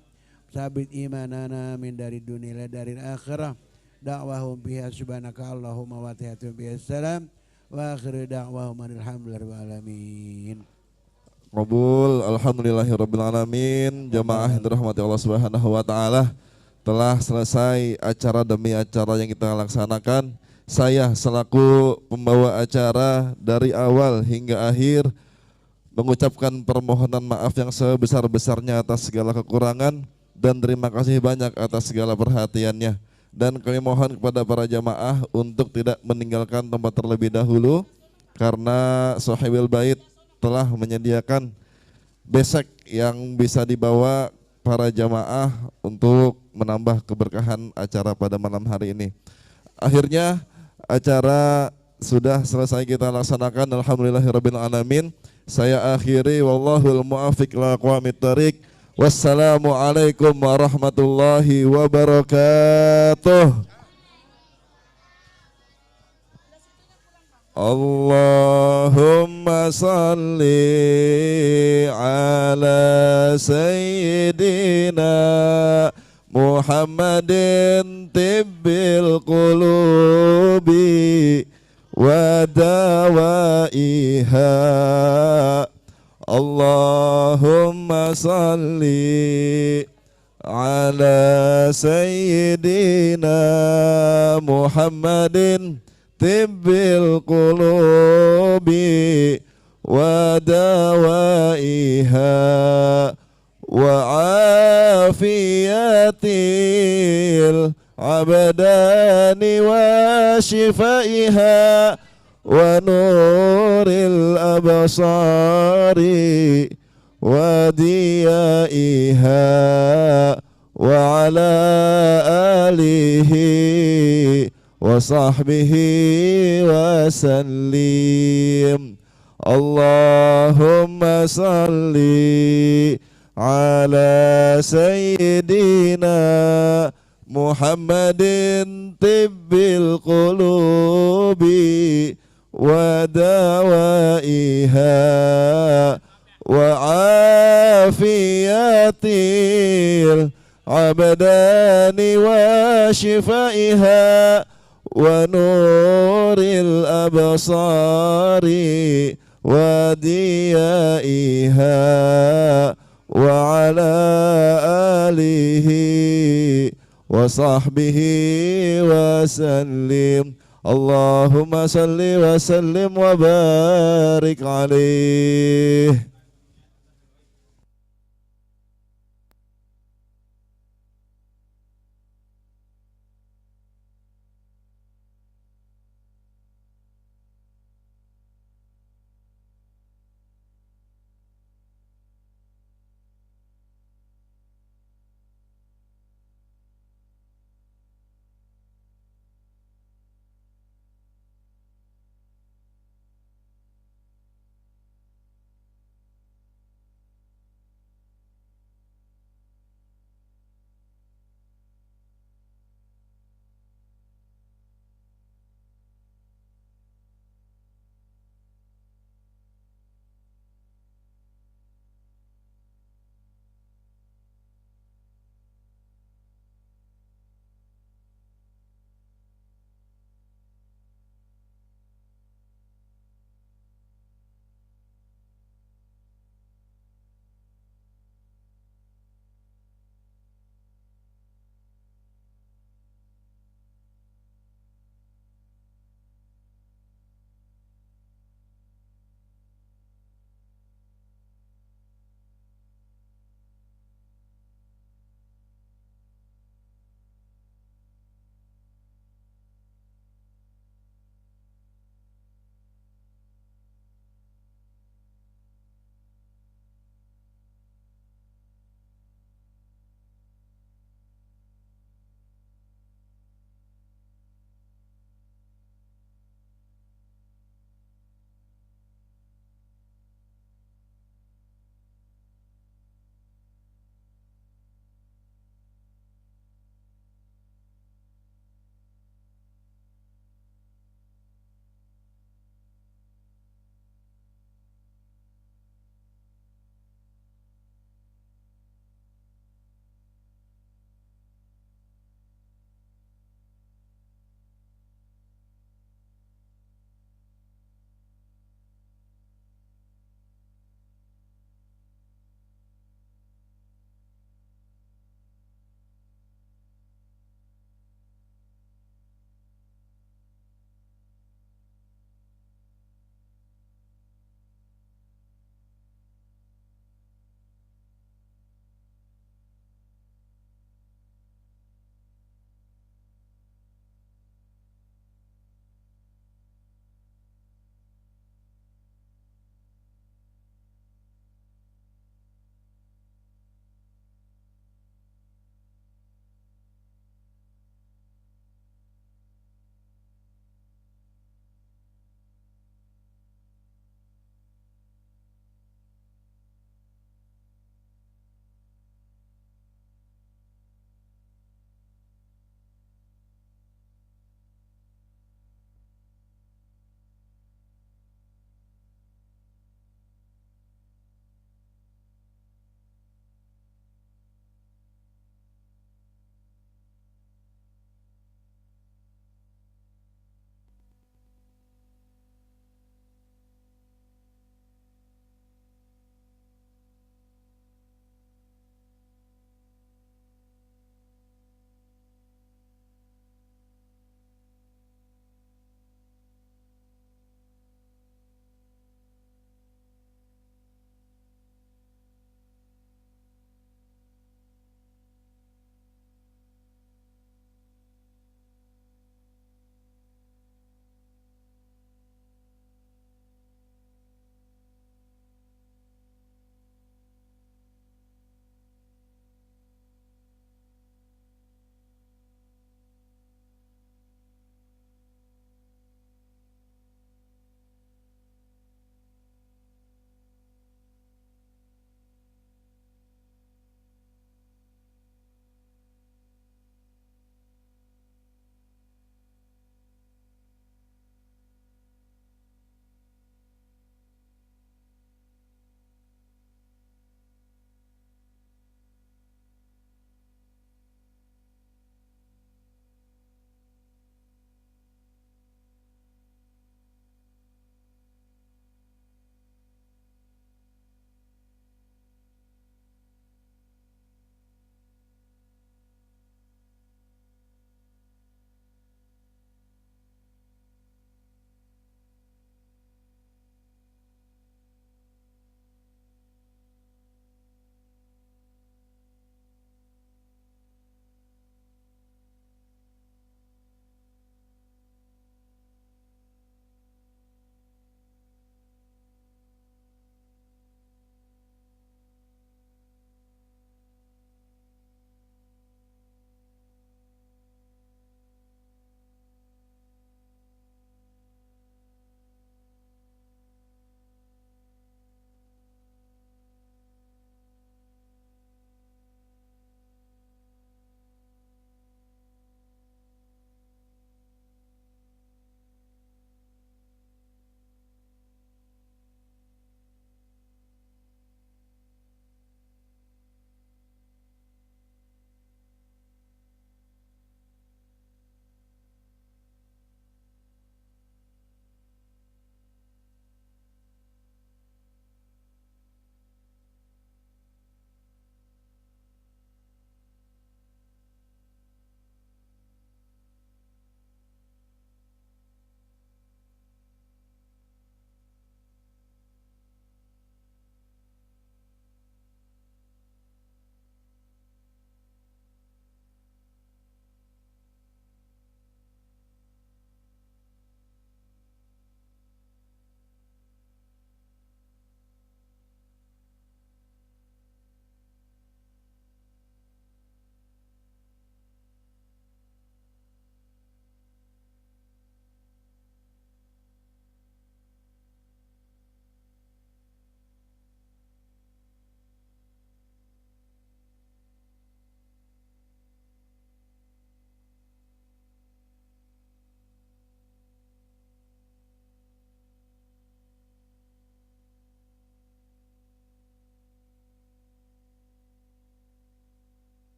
ثبت إيماننا من دار الدنيا إلى دار الآخرة دعواهم فيها سبحانك اللهم وتحياتهم بها السلام وآخر دعواهم الحمد لله رب العالمين. Qabul, alhamdulillahirrabbilalamin. Jamaah yang dirahmati Allah Subhanahu wa taala, telah selesai acara demi acara yang kita laksanakan. Saya selaku pembawa acara dari awal hingga akhir mengucapkan permohonan maaf yang sebesar-besarnya atas segala kekurangan dan terima kasih banyak atas segala perhatiannya. Dan kami mohon kepada para jamaah untuk tidak meninggalkan tempat terlebih dahulu karena Sohibil Bait telah menyediakan besek yang bisa dibawa para jamaah untuk menambah keberkahan acara pada malam hari ini. Akhirnya acara sudah selesai kita laksanakan, alhamdulillahirabbil alamin. Saya akhiri, wallahul muwaffiq ila aqwamit thariq. Wassalamualaikum warahmatullahi wabarakatuh. Allahumma salli ala sayyidina Muhammadin tibbil qulubi wa dawaiha. Allahumma salli ala sayyidina Muhammadin tibbil qulubi wa dawaiha wa afiyatil abdani wa shifaiha wa nuril absari wa diyaiha wa ala alihi wa sahbihi wa sallim. Allahumma salli ala sayyidina Muhammadin tibbil qulubi wa dawaiha wa afiyatil abdani wa shifaiha wa nuril absari wa diyaiha wa ala alihi wa sahbihi wa sallim. Allahumma salli wa sallim wa barik alaih.